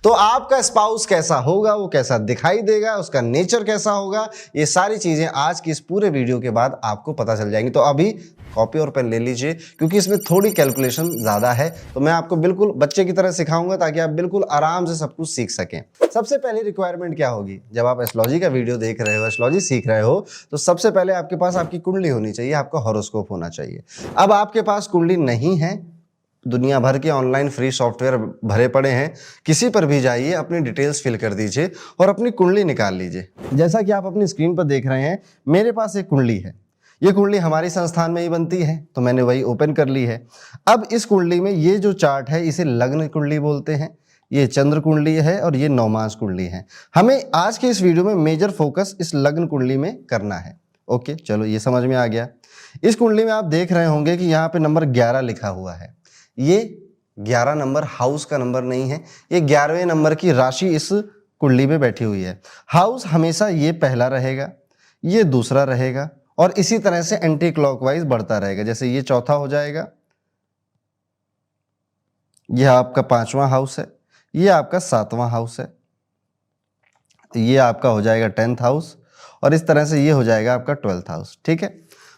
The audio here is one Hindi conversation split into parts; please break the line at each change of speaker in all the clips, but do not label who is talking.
तो आपका स्पाउस कैसा होगा, वो कैसा दिखाई देगा, उसका नेचर कैसा होगा, ये सारी चीजें आज की इस पूरे वीडियो के बाद आपको पता चल जाएंगी। तो अभी कॉपी और पेन ले लीजिए, क्योंकि इसमें थोड़ी कैलकुलेशन ज्यादा है। तो मैं आपको बिल्कुल बच्चे की तरह सिखाऊंगा ताकि आप बिल्कुल आराम से सब कुछ सीख सकें। सबसे पहली रिक्वायरमेंट क्या होगी, जब आप एस्ट्रोलॉजी का वीडियो देख रहे हो, एस्ट्रोलॉजी सीख रहे हो, तो सबसे पहले आपके पास आपकी कुंडली होनी चाहिए, आपका हॉरोस्कोप होना चाहिए। अब आपके पास कुंडली नहीं है, दुनिया भर के ऑनलाइन फ्री सॉफ्टवेयर भरे पड़े हैं, किसी पर भी जाइए, अपनी डिटेल्स फिल कर दीजिए और अपनी कुंडली निकाल लीजिए। जैसा कि आप अपनी स्क्रीन पर देख रहे हैं, मेरे पास एक कुंडली है। ये कुंडली हमारी संस्थान में ही बनती है, तो मैंने वही ओपन कर ली है। अब इस कुंडली में ये जो चार्ट है, इसे लग्न कुंडली बोलते हैं, ये चंद्र कुंडली है और ये नवमास कुंडली है। हमें आज के इस वीडियो में मेजर फोकस इस लग्न कुंडली में करना है। ओके, चलो ये समझ में आ गया। इस कुंडली में आप देख रहे होंगे कि यहाँ पे नंबर 11 लिखा हुआ है। ये 11 नंबर हाउस का नंबर नहीं है, ये 11वें नंबर की राशि इस कुंडली में बैठी हुई है। हाउस हमेशा ये पहला रहेगा, ये दूसरा रहेगा और इसी तरह से एंटी क्लॉकवाइज बढ़ता रहेगा। जैसे ये चौथा हो जाएगा, यह आपका 5वां हाउस है, ये आपका 7वां हाउस है, ये आपका हो जाएगा 10th हाउस और इस तरह से ये हो जाएगा आपका 12th हाउस। ठीक है,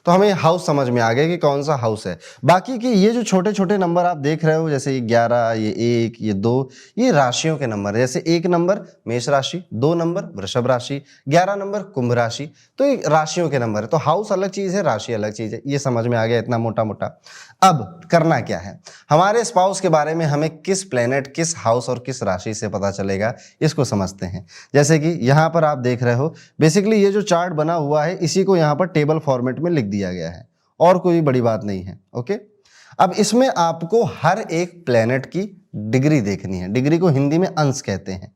तो हमें हाउस समझ में आ गया कि कौन सा हाउस है। बाकी के ये जो छोटे छोटे नंबर आप देख रहे हो, जैसे ये 11, ये 1, ये 2, ये राशियों के नंबर है। जैसे 1 नंबर मेष राशि, 2 नंबर वृषभ राशि, 11 नंबर कुंभ राशि, तो ये राशियों के नंबर है। तो हाउस अलग चीज है, राशि अलग चीज है। ये समझ में आ गया इतना मोटा मोटा। अब करना क्या है, हमारे स्पाउस के बारे में हमें किस प्लेनेट, किस हाउस और किस राशि से पता चलेगा, इसको समझते हैं। जैसे कि यहाँ पर आप देख रहे हो, बेसिकली ये जो चार्ट बना हुआ है, इसी को यहाँ पर टेबल फॉर्मेट में लिख दिया गया है और कोई बड़ी बात नहीं है। ओके, अब इसमें आपको हर एक प्लेनेट की डिग्री देखनी है। डिग्री को हिंदी में अंश कहते हैं,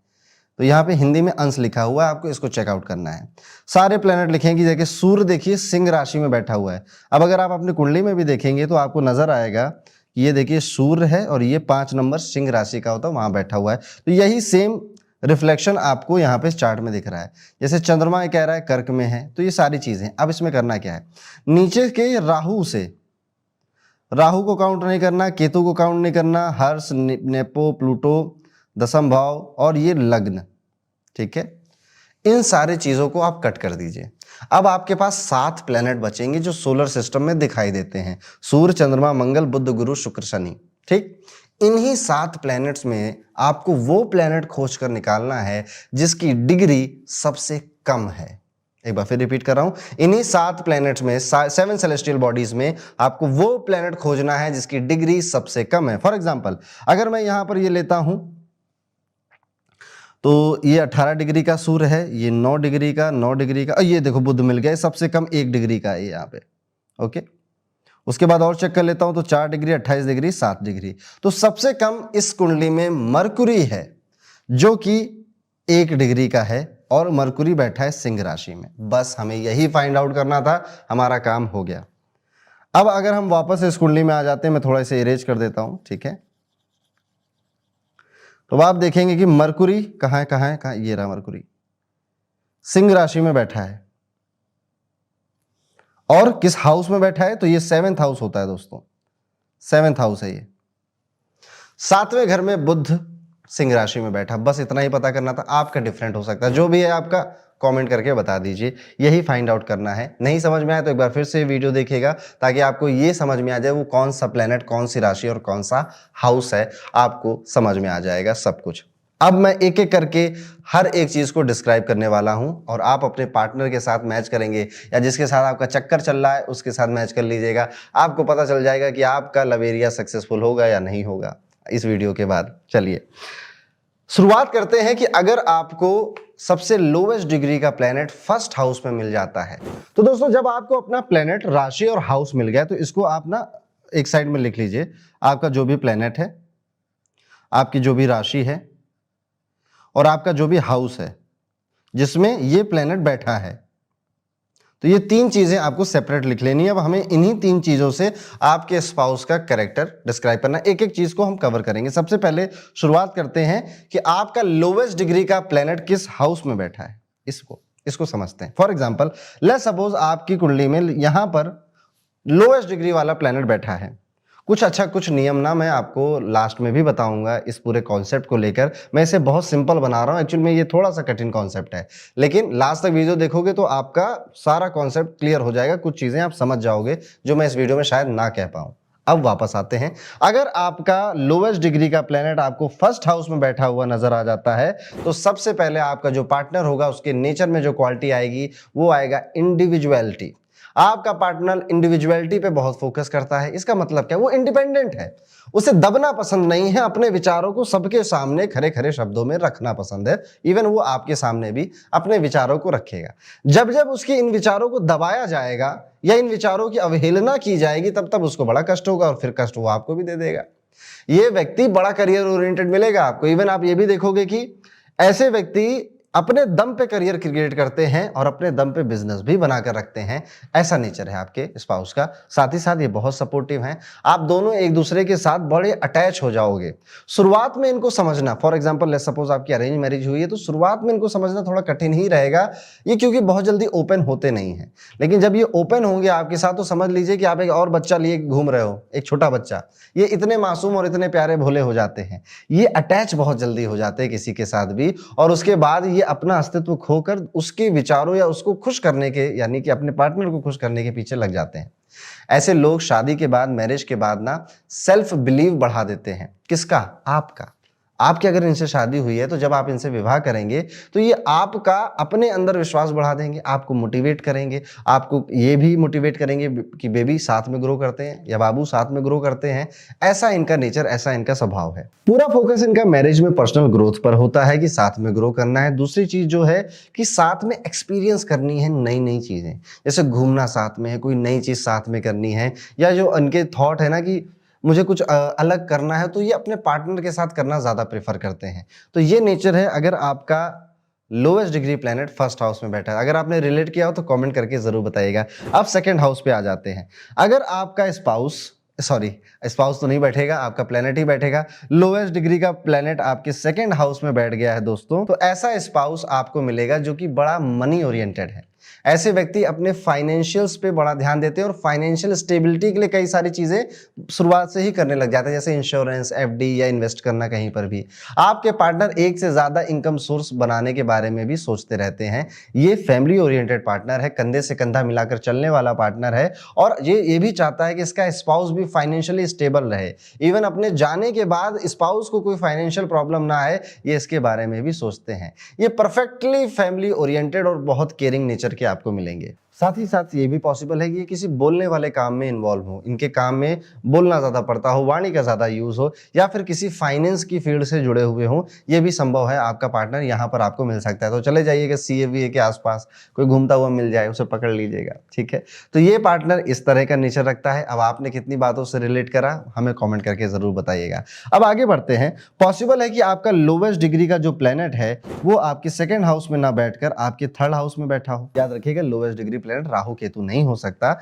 तो यहाँ पे हिंदी में अंश लिखा हुआ है, आपको इसको चेकआउट करना है। सारे प्लेनेट लिखेंगे। देखिए सूर्य, देखिए सिंह राशि में बैठा हुआ है। अब अगर आप अपनी कुंडली में भी देखेंगे तो आपको नजर आएगा कि ये देखिए सूर्य है और ये 5 नंबर सिंह राशि का होता है, वहां बैठा हुआ है। तो यही सेम रिफ्लेक्शन आपको यहाँ पे चार्ट में दिख रहा है। जैसे चंद्रमा कह रहा है कर्क में है, तो ये सारी चीजें। अब इसमें करना क्या है, नीचे के राहु से, राहु को काउंट नहीं करना, केतु को काउंट नहीं करना, हर्ष, नेपो, प्लूटो, दशम भाव और ये लग्न, ठीक है, इन सारे चीजों को आप कट कर दीजिए। अब आपके पास 7 प्लेनेट बचेंगे जो सोलर सिस्टम में दिखाई देते हैं, सूर्य, चंद्रमा, मंगल, बुध, गुरु, शुक्र, शनि। ठीक, इन्हीं 7 प्लैनेट्स में आपको वो प्लैनेट खोज कर निकालना है जिसकी डिग्री सबसे कम है। एक बार फिर रिपीट कर रहा हूं, इन्हीं 7 प्लैनेट्स में, 7 सेलेस्टियल बॉडीज में आपको वो प्लैनेट खोजना है जिसकी डिग्री सबसे कम है। फॉर एग्जांपल, अगर मैं यहां पर ये लेता हूं तो ये 18 डिग्री का सूर्य है, ये 9 डिग्री का, 9 डिग्री का, और ये देखो बुध मिल गया, सबसे कम 1 डिग्री का है यहाँ पे। ओके, उसके बाद और चेक कर लेता हूं तो 4 डिग्री, 28 डिग्री, 7 डिग्री। तो सबसे कम इस कुंडली में मरकुरी है जो कि 1 डिग्री का है और मरकुरी बैठा है सिंह राशि में। बस हमें यही फाइंड आउट करना था, हमारा काम हो गया। अब अगर हम वापस इस कुंडली में आ जाते हैं, मैं थोड़ा इसे इरेज कर देता हूं, ठीक है। तो आप देखेंगे कि मरकुरी कहाँ है, कहाँ है, कहाँ, ये रहा मरकुरी, सिंह राशि में बैठा है। और किस हाउस में बैठा है, तो ये 7th हाउस होता है दोस्तों, 7th हाउस है ये। 7वें घर में बुध सिंह राशि में बैठा। बस इतना ही पता करना था। आपका डिफरेंट हो सकता है, जो भी है आपका कमेंट करके बता दीजिए। यही फाइंड आउट करना है। नहीं समझ में आया तो एक बार फिर से वीडियो देखिएगा ताकि आपको ये समझ में आ जाए वो कौन सा प्लेनेट, कौन सी राशि और कौन सा हाउस है, आपको समझ में आ जाएगा सब कुछ। अब मैं एक एक करके हर एक चीज को डिस्क्राइब करने वाला हूं और आप अपने पार्टनर के साथ मैच करेंगे या जिसके साथ आपका चक्कर चल रहा है उसके साथ मैच कर लीजिएगा। आपको पता चल जाएगा कि आपका लव एरिया सक्सेसफुल होगा या नहीं होगा इस वीडियो के बाद। चलिए शुरुआत करते हैं कि अगर आपको सबसे लोवेस्ट डिग्री का प्लेनेट फर्स्ट हाउस में मिल जाता है, तो दोस्तों जब आपको अपना प्लेनेट, राशि और हाउस मिल गया तो इसको आप ना एक साइड में लिख लीजिए। आपका जो भी प्लेनेट है, आपकी जो भी राशि है और आपका जो भी हाउस है जिसमें ये प्लेनेट बैठा है, तो ये 3 चीजें आपको सेपरेट लिख लेनी है। अब हमें इन्हीं 3 चीजों से आपके स्पाउस का कैरेक्टर डिस्क्राइब करना है। एक एक चीज को हम कवर करेंगे। सबसे पहले शुरुआत करते हैं कि आपका लोवेस्ट डिग्री का प्लेनेट किस हाउस में बैठा है, इसको समझते हैं। फॉर एग्जाम्पल, लेट्स सपोज आपकी कुंडली में यहां पर लोवेस्ट डिग्री वाला प्लेनेट बैठा है, कुछ अच्छा कुछ नियम ना मैं आपको लास्ट में भी बताऊंगा इस पूरे कॉन्सेप्ट को लेकर। मैं इसे बहुत सिंपल बना रहा हूँ, एक्चुअली में ये थोड़ा सा कठिन कॉन्सेप्ट है, लेकिन लास्ट तक वीडियो देखोगे तो आपका सारा कॉन्सेप्ट क्लियर हो जाएगा, कुछ चीजें आप समझ जाओगे जो मैं इस वीडियो में शायद ना कह पाऊं। अब वापस आते हैं, अगर आपका लोवेस्ट डिग्री का प्लेनेट आपको फर्स्ट हाउस में बैठा हुआ नजर आ जाता है तो सबसे पहले आपका जो पार्टनर होगा उसके नेचर में जो क्वालिटी आएगी वो आएगा इंडिविजुअलिटी। आपका पार्टनर इंडिविजुअलिटी पे बहुत फोकस करता है। इसका मतलब क्या, वो इंडिपेंडेंट है, उसे दबना पसंद नहीं है, अपने विचारों को सबके सामने खरे खरे शब्दों में रखना पसंद है। इवन वो आपके सामने भी अपने विचारों को रखेगा। जब जब उसके इन विचारों को दबाया जाएगा या इन विचारों की अवहेलना की जाएगी तब तब उसको बड़ा कष्ट होगा और फिर कष्ट वो आपको भी दे देगा। ये व्यक्ति बड़ा करियर ओरिएंटेड मिलेगा आपको। इवन आप ये भी देखोगे कि ऐसे व्यक्ति अपने दम पे करियर क्रिएट करते हैं और अपने दम पे बिजनेस भी बनाकर रखते हैं। ऐसा नेचर है आपके स्पाउस का। साथ ही साथ ये बहुत सपोर्टिव हैं, आप दोनों एक दूसरे के साथ बड़े अटैच हो जाओगे। शुरुआत में इनको समझना, फॉर एग्जांपल लेट्स सपोज आपकी अरेंज मैरिज हुई है तो शुरुआत में इनको समझना थोड़ा कठिन ही रहेगा, ये क्योंकि बहुत जल्दी ओपन होते नहीं हैं। लेकिन जब ये ओपन होंगे आपके साथ तो समझ लीजिए कि आप एक और बच्चा लिए घूम रहे हो, एक छोटा बच्चा। ये इतने मासूम और इतने प्यारे भोले हो जाते हैं, ये अटैच बहुत जल्दी हो जाते हैं किसी के साथ भी, और उसके बाद ये अपना अस्तित्व खोकर उसके विचारों या उसको खुश करने के, यानी कि अपने पार्टनर को खुश करने के पीछे लग जाते हैं। ऐसे लोग शादी के बाद, मैरिज के बाद ना सेल्फ बिलीव बढ़ा देते हैं। किसका? आपका। आपकी अगर इनसे शादी हुई है तो जब आप इनसे विवाह करेंगे तो ये आपका अपने अंदर विश्वास बढ़ा देंगे, आपको मोटिवेट करेंगे, आपको ये भी मोटिवेट करेंगे कि बेबी साथ में ग्रो करते हैं या बाबू साथ में ग्रो करते हैं। ऐसा इनका नेचर, ऐसा इनका स्वभाव है। पूरा फोकस इनका मैरिज में पर्सनल ग्रोथ पर होता है कि साथ में ग्रो करना है। दूसरी चीज जो है कि साथ में एक्सपीरियंस करनी है नई नई चीजें, जैसे घूमना साथ में है, कोई नई चीज साथ में करनी है, या जो इनके थॉट है ना कि मुझे कुछ अलग करना है, तो ये अपने पार्टनर के साथ करना ज्यादा प्रेफर करते हैं। तो ये नेचर है अगर आपका lowest degree planet first house में बैठा है। अगर आपने रिलेट किया हो तो कमेंट करके जरूर बताइएगा। अब सेकंड हाउस पे आ जाते हैं। अगर आपका स्पाउस तो नहीं बैठेगा, आपका प्लेनेट ही बैठेगा। लोवेस्ट डिग्री का प्लेनेट आपके सेकंड हाउस में बैठ गया है दोस्तों, तो ऐसा स्पाउस आपको मिलेगा जो कि बड़ा मनी ओरिएंटेड है। ऐसे व्यक्ति अपने फाइनेंशियल्स पे बड़ा ध्यान देते हैं और फाइनेंशियल स्टेबिलिटी के लिए कई सारी चीजें शुरुआत से ही करने लग जाते हैं, जैसे इंश्योरेंस, एफडी या इन्वेस्ट करना कहीं पर भी। आपके पार्टनर एक से ज्यादा इनकम सोर्स बनाने के बारे में भी सोचते रहते हैं। ये फैमिली ओरिएंटेड पार्टनर है, कंधे से कंधा मिलाकर चलने वाला पार्टनर है, और ये भी चाहता है कि इसका स्पाउस भी फाइनेंशियली स्टेबल रहे। इवन अपने जाने के बाद स्पाउस को कोई फाइनेंशियल प्रॉब्लम ना आए, ये इसके बारे में भी सोचते हैं। ये परफेक्टली फैमिली ओरिएंटेड और बहुत केयरिंग नेचर के आपको मिलेंगे। साथ ही साथ ये भी पॉसिबल है कि ये किसी बोलने वाले काम में इन्वॉल्व हो, इनके काम में बोलना ज्यादा पड़ता हो, वाणी का ज्यादा यूज हो, या फिर किसी फाइनेंस की फील्ड से जुड़े हुए हो। ये भी संभव है, आपका पार्टनर यहाँ पर आपको मिल सकता है। तो चले जाइएगा CFA के आसपास, कोई घूमता हुआ मिल जाए उसे पकड़ लीजिएगा, ठीक है। तो ये पार्टनर इस तरह का नेचर रखता है। अब आपने कितनी बातों से रिलेट करा हमें कॉमेंट करके जरूर बताइएगा। अब आगे बढ़ते हैं। पॉसिबल है कि आपका लोवेस्ट डिग्री का जो प्लेनेट है वो आपके सेकेंड हाउस में ना बैठकर आपके थर्ड हाउस में बैठा हो। याद रखिएगा, lowest degree planet Rahu Ketu नहीं हो सकता,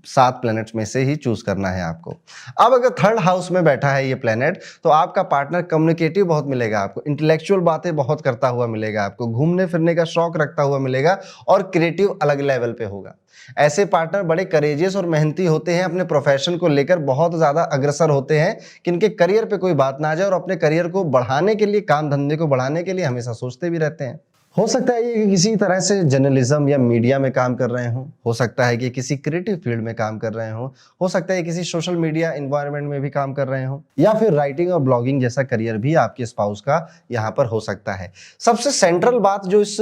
7 प्लेनेट्स में से ही चूज करना है आपको। अब अगर थर्ड हाउस में बैठा है ये प्लेनेट तो आपका पार्टनर कम्युनिकेटिव बहुत मिलेगा आपको, इंटेलेक्चुअल बातें बहुत करता हुआ मिलेगा आपको, घूमने फिरने का शौक रखता हुआ मिलेगा और क्रिएटिव अलग लेवल पे होगा। ऐसे पार्टनर बड़े करेजियस और मेहनती होते हैं, अपने प्रोफेशन को लेकर बहुत ज्यादा अग्रसर होते हैं कि इनके करियर पे कोई बात ना आ जाए, और अपने करियर को बढ़ाने के लिए, काम धंधे को बढ़ाने के लिए हमेशा सोचते भी रहते हैं। हो सकता है ये किसी तरह से जर्नलिज्म या मीडिया में काम कर रहे हो सकता है कि किसी क्रिएटिव फील्ड में काम कर रहे हो सकता है किसी सोशल मीडिया एनवायरनमेंट में भी काम कर रहे हो, या फिर राइटिंग और ब्लॉगिंग जैसा करियर भी आपके स्पाउस का यहाँ पर हो सकता है। सबसे सेंट्रल बात जो इस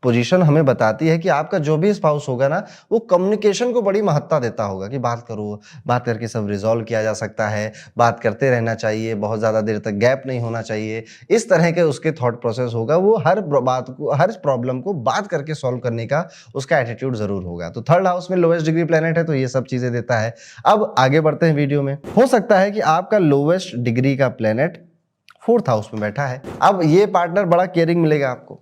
पोजीशन हमें बताती है कि आपका जो भी स्पाउस होगा ना वो कम्युनिकेशन को बड़ी महत्ता देता होगा कि बात करो, बात करके सब रिजॉल्व किया जा सकता है, बात करते रहना चाहिए, बहुत ज़्यादा देर तक गैप नहीं होना चाहिए। इस तरह के उसके थॉट प्रोसेस होगा। वो हर बात को, हर प्रॉब्लम को बात करके सॉल्व करने का उसका एटीट्यूड जरूर होगा। तो थर्ड हाउस में लोवेस्ट डिग्री प्लेनेट है तो ये सब चीज़ें देता है। अब आगे बढ़ते हैं वीडियो में। हो सकता है कि आपका लोवेस्ट डिग्री का प्लेनेट फोर्थ हाउस में बैठा है। अब ये पार्टनर बड़ा केयरिंग मिलेगा आपको,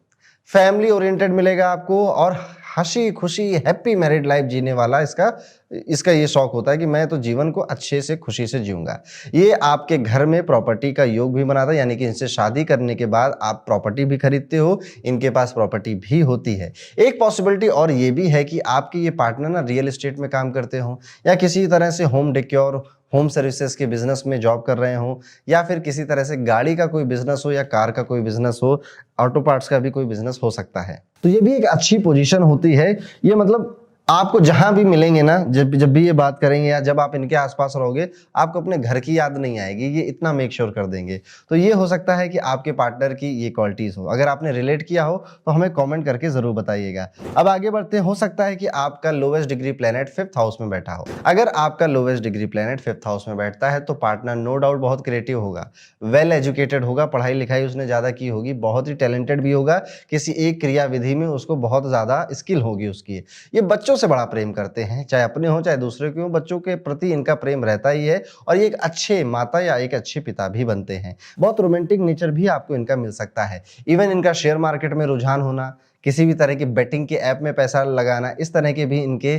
फैमिली ओरिएंटेड मिलेगा आपको, और हंसी खुशी हैप्पी मैरिड लाइफ जीने वाला इसका ये शौक होता है कि मैं तो जीवन को अच्छे से खुशी से जीऊंगा। ये आपके घर में प्रॉपर्टी का योग भी बनाता है, यानी कि इनसे शादी करने के बाद आप प्रॉपर्टी भी खरीदते हो, इनके पास प्रॉपर्टी भी होती है। एक पॉसिबिलिटी और ये भी है कि आपके ये पार्टनर ना रियल एस्टेट में काम करते हो, या किसी तरह से होम डेक्योर होम सर्विसेज के बिजनेस में जॉब कर रहे हो, या फिर किसी तरह से गाड़ी का कोई बिजनेस हो या कार का कोई बिजनेस हो, ऑटो पार्ट्स का भी कोई बिजनेस हो सकता है। तो ये भी एक अच्छी पोजीशन होती है। ये मतलब आपको जहां भी मिलेंगे ना, जब जब भी ये बात करेंगे या जब आप इनके आसपास रहोगे, आपको अपने घर की याद नहीं आएगी, ये इतना मेक श्योर कर देंगे। तो ये हो सकता है कि आपके पार्टनर की ये क्वालिटीज हो। अगर आपने रिलेट किया हो तो हमें कमेंट करके जरूर बताइएगा। अब आगे बढ़ते हैं। हो सकता है कि आपका lowest degree planet 5th house में बैठा हो। अगर आपका lowest degree planet 5th house में बैठता है तो पार्टनर नो डाउट बहुत क्रिएटिव होगा, वेल एजुकेटेड होगा, पढ़ाई लिखाई उसने ज्यादा की होगी, बहुत ही टैलेंटेड भी होगा, किसी एक क्रियाविधि में उसको बहुत ज्यादा स्किल होगी उसकी। ये बच्चों से बड़ा प्रेम करते हैं, चाहे अपने हो चाहे दूसरे के हो, बच्चों के प्रति इनका प्रेम रहता ही है, और ये एक अच्छे माता या एक अच्छे पिता भी बनते हैं। बहुत रोमांटिक नेचर भी आपको इनका मिल सकता है। इवन इनका शेयर मार्केट में रुझान होना, किसी भी तरह की बेटिंग के ऐप में पैसा लगाना, इस तरह के भी इनके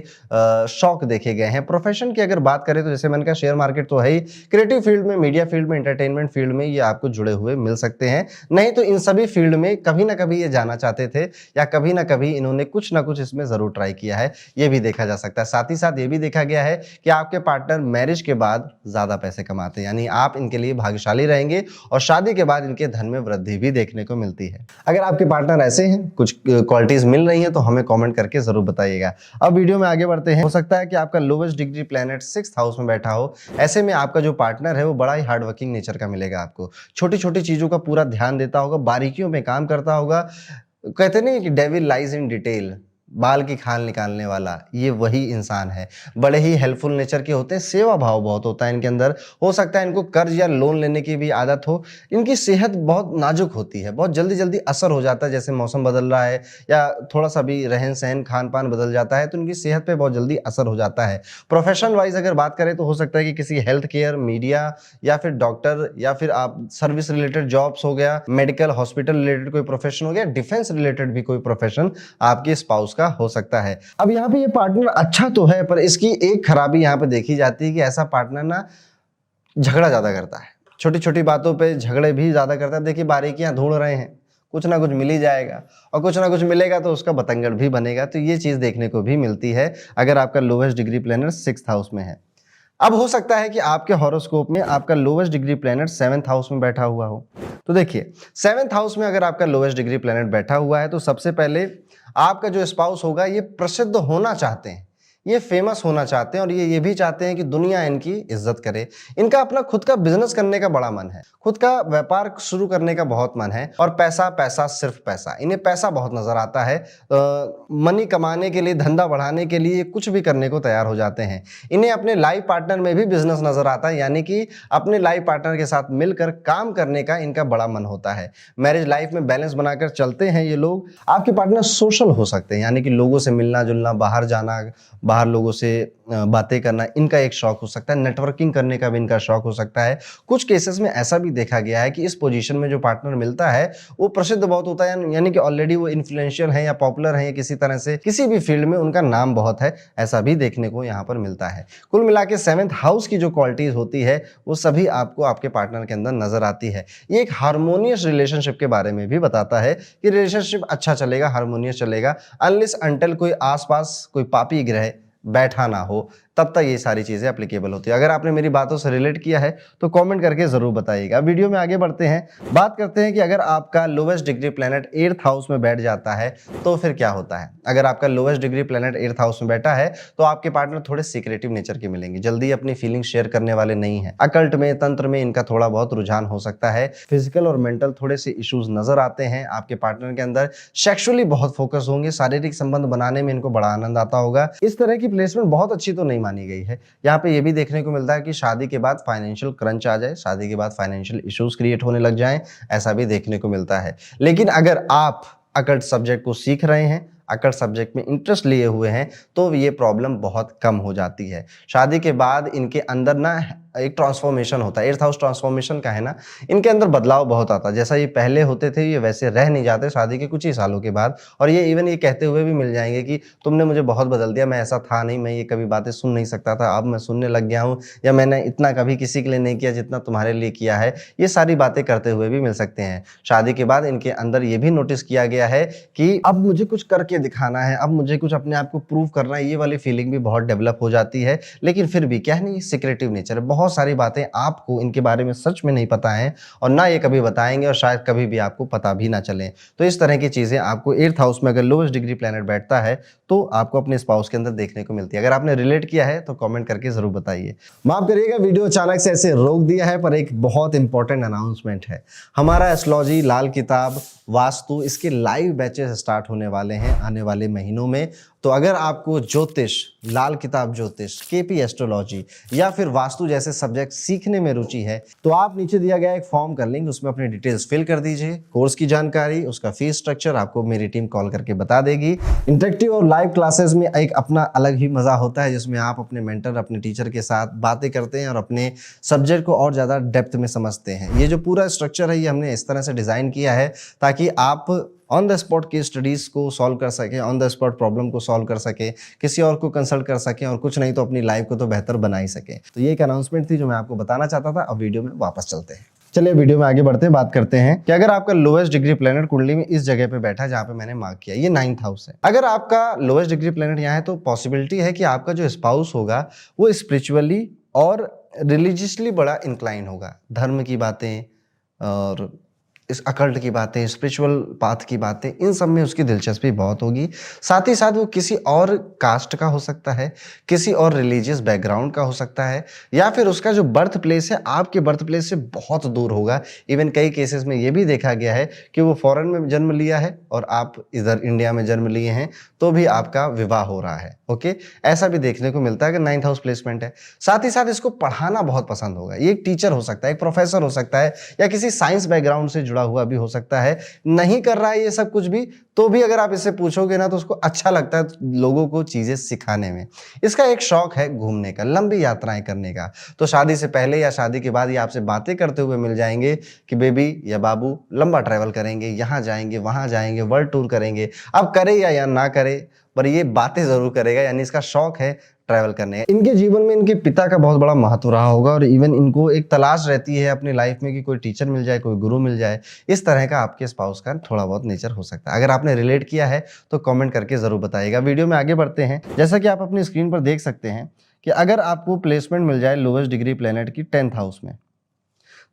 शौक देखे गए हैं। प्रोफेशन की अगर बात करें तो जैसे मैंने कहा शेयर मार्केट तो है ही, क्रिएटिव फील्ड में, मीडिया फील्ड में, एंटरटेनमेंट फील्ड में ये आपको जुड़े हुए मिल सकते हैं। नहीं तो इन सभी फील्ड में कभी ना कभी ये जाना चाहते थे, या कभी ना कभी इन्होंने कुछ ना कुछ इसमें जरूर ट्राई किया है, ये भी देखा जा सकता है। साथ ही साथ ये भी देखा गया है कि आपके पार्टनर मैरिज के बाद ज्यादा पैसे कमाते हैं, यानी आप इनके लिए भाग्यशाली रहेंगे, और शादी के बाद इनके धन में वृद्धि भी देखने को मिलती है। अगर आपके पार्टनर ऐसे हैं, कुछ क्वालिटीज मिल रही हैं, तो हमें कमेंट करके जरूर बताइएगा। अब वीडियो में आगे बढ़ते हैं। हो सकता है कि आपका lowest degree planet 6th house में बैठा हो। ऐसे में आपका जो पार्टनर है वो बड़ा ही हार्ड वर्किंग नेचर का मिलेगा आपको। छोटी छोटी चीजों का पूरा ध्यान देता होगा, बारीकियों में काम करता होगा। कहते नहीं कि डेविल लाइज इन डिटेल, बाल की खाल निकालने वाला, ये वही इंसान है। बड़े ही हेल्पफुल नेचर के होते हैं, सेवा भाव बहुत होता है इनके अंदर। हो सकता है इनको कर्ज या लोन लेने की भी आदत हो। इनकी सेहत बहुत नाजुक होती है, बहुत जल्दी जल्दी असर हो जाता है, जैसे मौसम बदल रहा है या थोड़ा सा भी रहन सहन खान पान बदल जाता है तो इनकी सेहत पे बहुत जल्दी असर हो जाता है। प्रोफेशन वाइज अगर बात करें तो हो सकता है कि किसी हेल्थ केयर, मीडिया, या फिर डॉक्टर, या फिर आप सर्विस रिलेटेड जॉब्स हो गया, मेडिकल हॉस्पिटल रिलेटेड कोई प्रोफेशन हो गया, डिफेंस रिलेटेड भी कोई प्रोफेशन आपके स्पाउस हो सकता है। अब यहाँ पे ये पार्टनर अच्छा तो है, पर इसकी एक खराबी यहाँ पे देखी जाती है कि ऐसा पार्टनर ना झगड़ा ज्यादा करता है, छोटी छोटी बातों पे झगड़े भी ज्यादा करता है। देखिए बारीकियां ढूंढ रहे हैं, कुछ ना कुछ मिल ही जाएगा, और कुछ ना कुछ मिलेगा तो उसका बतंगड़ भी बनेगा। तो ये चीज देखने को भी मिलती है अगर आपका lowest degree planet 6th house में है। अब हो सकता है कि आपके हॉरोस्कोप में आपका lowest degree planet 7th house में बैठा हुआ हो। तो देखिए 7th हाउस में अगर आपका लोवेस्ट डिग्री प्लैनेट बैठा हुआ है तो सबसे पहले आपका जो स्पाउस होगा ये प्रसिद्ध होना चाहते हैं, ये फेमस होना चाहते हैं, और ये भी चाहते हैं कि दुनिया इनकी इज्जत करे। इनका अपना खुद का बिजनेस करने का बड़ा मन है, खुद का व्यापार शुरू करने का बहुत मन है, और पैसा पैसा सिर्फ पैसा, इन्हें पैसा बहुत नजर आता है। मनी कमाने के लिए, धंधा बढ़ाने के लिए कुछ भी करने को तैयार हो जाते हैं। इन्हें अपने लाइफ पार्टनर में भी बिजनेस नजर आता है, यानी कि अपने लाइफ पार्टनर के साथ मिलकर काम करने का इनका बड़ा मन होता है। मैरिज लाइफ में बैलेंस बनाकर चलते हैं ये लोग। आपके पार्टनर सोशल हो सकते हैं, यानी कि लोगों से मिलना जुलना, बाहर जाना, बाहर लोगों से बातें करना, इनका एक शौक हो सकता है। नेटवर्किंग करने का भी इनका शौक हो सकता है। कुछ केसेस में ऐसा भी देखा गया है कि इस पोजीशन में जो पार्टनर मिलता है वो प्रसिद्ध बहुत होता है, यानी कि ऑलरेडी वो इन्फ्लुएंशियल है या पॉपुलर है, या किसी तरह से किसी भी फील्ड में उनका नाम बहुत है, ऐसा भी देखने को यहाँ पर मिलता है। कुल मिला के 7th हाउस की जो क्वालिटीज होती है वो सभी आपको आपके पार्टनर के अंदर नजर आती है। ये एक हार्मोनियस रिलेशनशिप के बारे में भी बताता है कि रिलेशनशिप अच्छा चलेगा, हार्मोनियस चलेगा, अनलेस अनटिल कोई आसपास कोई पापी ग्रह बैठा ना हो, तब तक ये सारी चीजें एप्लीकेबल होती है। अगर आपने मेरी बातों से रिलेट किया है तो कमेंट करके जरूर बताइएगा। वीडियो में आगे बढ़ते हैं, बात करते हैं कि अगर आपका lowest degree planet 8th house में बैठ जाता है तो फिर क्या होता है। अगर आपका lowest degree planet 8th house में बैठा है तो आपके पार्टनर थोड़े सीक्रेटिव नेचर के मिलेंगे, जल्दी अपनी फीलिंग शेयर करने वाले नहीं है। अकल्ट में, तंत्र में इनका थोड़ा बहुत रुझान हो सकता है। फिजिकल और मेंटल थोड़े से इश्यूज नजर आते हैं आपके पार्टनर के अंदर। सेक्सुअली बहुत फोकस होंगे, शारीरिक संबंध बनाने में इनको बड़ा आनंद आता होगा। इस तरह की प्लेसमेंट बहुत अच्छी तो नहीं मानी गई है। यहाँ पे ये भी देखने को मिलता है कि शादी के बाद फाइनेंशियल क्रंच आ जाए, शादी के बाद फाइनेंशियल इश्यूज क्रिएट होने लग जाएं, ऐसा भी देखने को मिलता है। लेकिन अगर आप अकल्ट सब्जेक्ट को सीख रहे हैं, अकल्ट सब्जेक्ट में इंटरेस्ट लिए हुए हैं, तो ये प्रॉब्लम बहुत कम हो जाती है। शादी के बाद इनके अंदर ना एक ट्रांसफॉर्मेशन होता है। 8th हाउस ट्रांसफॉर्मेशन का है ना, इनके अंदर बदलाव बहुत आता है। जैसा ये पहले होते थे ये वैसे रह नहीं जाते शादी के कुछ ही सालों के बाद, और ये इवन ये कहते हुए भी मिल जाएंगे कि तुमने मुझे बहुत बदल दिया, मैं ऐसा था नहीं, मैं ये कभी बातें सुन नहीं सकता था, अब मैं सुनने लग गया हूँ, या मैंने इतना कभी किसी के लिए नहीं किया जितना तुम्हारे लिए किया है। ये सारी बातें करते हुए भी मिल सकते हैं। शादी के बाद इनके अंदर ये भी नोटिस किया गया है कि अब मुझे कुछ करके दिखाना है, अब मुझे कुछ अपने आप को प्रूव करना है, ये वाली फीलिंग भी बहुत डेवलप हो जाती है। लेकिन फिर भी क्या है नहीं, सिक्रेटिव नेचर है, बहुत सारी बातें आपको इनके बारे में सच में नहीं पता है और ना ये कभी बताएंगे और शायद कभी भी आपको पता भी ना चले। तो इस तरह की चीजें आपको 8th हाउस में अगर लोएस्ट डिग्री प्लैनेट बैठता है तो आपको अपने स्पाउस के अंदर देखने को मिलती है। अगर आपने रिलेट किया है तो कमेंट करके जरूर बताइए। माफ करिएगा वीडियो अचानक से ऐसे रोक दिया है, पर एक बहुत इंपॉर्टेंट अनाउंसमेंट है। हमारा एस्ट्रोलॉजी लाल किताब वास्तु इसके लाइव बैचेस स्टार्ट होने वाले हैं आने वाले महीनों में। तो अगर आपको ज्योतिष, लाल किताब ज्योतिष, केपी एस्ट्रोलॉजी या फिर वास्तु जैसे सब्जेक्ट सीखने में रुचि है तो आप नीचे दिया गया एक फॉर्म कर लेंगे, उसमें अपनी डिटेल्स फिल कर दीजिए। कोर्स की जानकारी, उसका फीस स्ट्रक्चर आपको मेरी टीम कॉल करके बता देगी। इंटरेक्टिव और लाइव क्लासेस में एक अपना अलग ही मजा होता है, जिसमें आप अपने मेंटर, अपने टीचर के साथ बातें करते हैं और अपने सब्जेक्ट को और ज़्यादा डेप्थ में समझते हैं। ये जो पूरा स्ट्रक्चर है ये हमने इस तरह से डिज़ाइन किया है ताकि आप ऑन द स्पॉट की स्टडीज़ को सॉल्व कर सकें, ऑन द स्पॉट प्रॉब्लम को सॉल्व कर सकें, किसी और को कंसल्ट कर सकें और कुछ नहीं तो अपनी लाइफ को तो बेहतर बना ही सकें। तो ये एक अनाउंसमेंट थी जो मैं आपको बताना चाहता था। अब वीडियो में वापस चलते हैं। चलिए वीडियो में आगे बढ़ते हैं, बात करते हैं कि अगर आपका लोएस्ट डिग्री प्लैनेट कुंडली में इस जगह पे बैठा है जहां पे मैंने मार्क किया, ये 9th हाउस है। अगर आपका लोएस्ट डिग्री प्लैनेट यहाँ है तो पॉसिबिलिटी है कि आपका जो स्पाउस होगा वो स्पिरिचुअली और रिलीजियसली बड़ा इंक्लाइन होगा। धर्म की बातें और इस अकल्ट की बातें, स्पिरिचुअल पाथ की बातें, इन सब में उसकी दिलचस्पी बहुत होगी। साथ ही साथ वो किसी और कास्ट का हो सकता है, किसी और रिलीजियस बैकग्राउंड का हो सकता है, या फिर उसका जो बर्थ प्लेस है आपके बर्थ प्लेस से बहुत दूर होगा। इवन कई केसेस में ये भी देखा गया है कि वो फॉरेन में जन्म लिया है और आप इधर इंडिया में जन्म लिए हैं तो भी आपका विवाह हो रहा है। ओके, ऐसा भी देखने को मिलता है कि 9th हाउस प्लेसमेंट है। साथ ही साथ इसको पढ़ाना बहुत पसंद होगा। ये एक टीचर हो सकता है, एक प्रोफेसर हो सकता है, या किसी साइंस बैकग्राउंड से जुड़ा हुआ भी हो सकता है। नहीं कर रहा है ये सब कुछ भी, तो भी अगर आप इससे पूछोगे ना तो उसको अच्छा लगता है लोगों को चीजें सिखाने में। इसका एक शौक है घूमने का, लंबी यात्राएं करने का। तो शादी से पहले या शादी के बाद ये आपसे बातें करते हुए मिल जाएंगे कि बेबी या बाबू लंबा ट्रैवल करेंगे, यहाँ जाएंगे, वहां जाएंगे, वर्ल्ड टूर करेंगे। अब करे या ना करे, पर ये बातें जरूर करेगा, यानी इसका शौक है ट्रैवल करने का। इनके जीवन में इनके पिता का बहुत बड़ा महत्व रहा होगा और इवन इनको एक तलाश रहती है अपनी लाइफ में कि कोई टीचर मिल जाए, कोई गुरु मिल जाए। इस तरह का आपके स्पाउस का थोड़ा बहुत नेचर हो सकता है। अगर आपने रिलेट किया है तो कमेंट करके जरूर बताइएगा। वीडियो में आगे बढ़ते हैं। जैसा कि आप अपनी स्क्रीन पर देख सकते हैं कि अगर आपको प्लेसमेंट मिल जाए लोएस्ट डिग्री प्लैनेट की 10th हाउस में,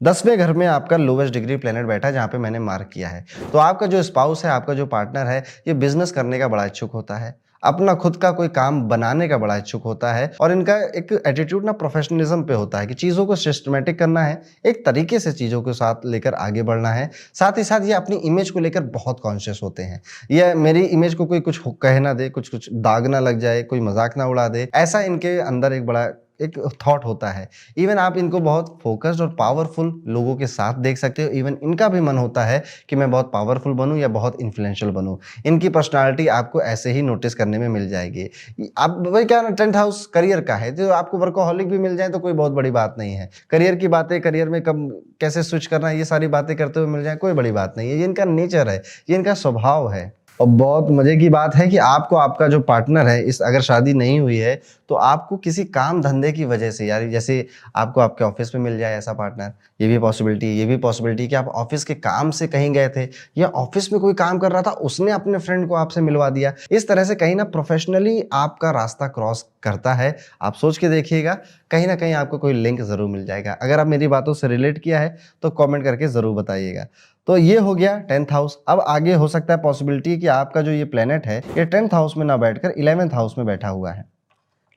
10वें घर में आपका लोएस्ट डिग्री प्लैनेट बैठा है जहां पे मैंने मार्क किया है, तो आपका जो स्पाउस है, आपका जो पार्टनर है, ये बिजनेस करने का बड़ा इच्छुक होता है, अपना खुद का कोई काम बनाने का बड़ा इच्छुक होता है और इनका एक एटीट्यूड ना प्रोफेशनलिज्म पे होता है कि चीज़ों को सिस्टमेटिक करना है, एक तरीके से चीज़ों के साथ लेकर आगे बढ़ना है। साथ ही साथ ये अपनी इमेज को लेकर बहुत कॉन्शियस होते हैं। ये मेरी इमेज को कोई कुछ कह ना दे, कुछ कुछ दाग ना लग जाए, कोई मजाक ना उड़ा दे, ऐसा इनके अंदर एक बड़ा एक थॉट होता है। इवन आप इनको बहुत फोकस्ड और पावरफुल लोगों के साथ देख सकते हो। इवन इनका भी मन होता है कि मैं बहुत पावरफुल बनूं या बहुत इन्फ्लुएंशियल बनूं। इनकी पर्सनालिटी आपको ऐसे ही नोटिस करने में मिल जाएगी। आप वही क्या ना, 10th हाउस करियर का है, जो आपको वर्कोहॉलिक भी मिल जाए तो कोई बहुत बड़ी बात नहीं है। करियर की बातें, करियर में कब कैसे स्विच करना है, ये सारी बातें करते हुए मिल जाए, कोई बड़ी बात नहीं है। ये इनका नेचर है, ये इनका स्वभाव है। और बहुत मजे की बात है कि आपको आपका जो पार्टनर है, इस अगर शादी नहीं हुई है तो आपको किसी काम धंधे की वजह से, यार जैसे आपको आपके ऑफिस में मिल जाए ऐसा पार्टनर, ये भी पॉसिबिलिटी है। ये भी पॉसिबिलिटी कि आप ऑफिस के काम से कहीं गए थे या ऑफिस में कोई काम कर रहा था, उसने अपने फ्रेंड को आपसे मिलवा दिया। इस तरह से कहीं ना प्रोफेशनली आपका रास्ता क्रॉस करता है। आप सोच के देखिएगा, कहीं ना कहीं आपको कोई लिंक जरूर मिल जाएगा। अगर आप मेरी बातों से रिलेट किया है तो कमेंट करके जरूर बताइएगा। तो ये हो गया 10th हाउस। अब आगे हो सकता है पॉसिबिलिटी कि आपका जो ये प्लेनेट है ये 10th हाउस में ना बैठकर 11th हाउस में बैठा हुआ है,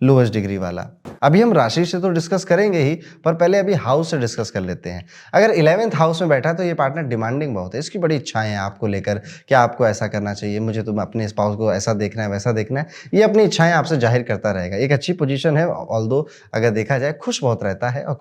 लोएस्ट डिग्री वाला। अभी हम राशि से तो डिस्कस करेंगे ही, पर पहले अभी हाउस से डिस्कस कर लेते हैं। अगर 11th हाउस में बैठा तो ये पार्टनर डिमांडिंग बहुत है, इसकी बड़ी इच्छाएं हैं आपको लेकर कि आपको ऐसा करना चाहिए, मुझे तुम अपने स्पाउस को ऐसा देखना है, वैसा देखना है। ये अपनी इच्छाएं आपसे जाहिर करता रहेगा। एक अच्छी पोजीशन है, ऑल्दो अगर देखा जाए खुश बहुत रहता है और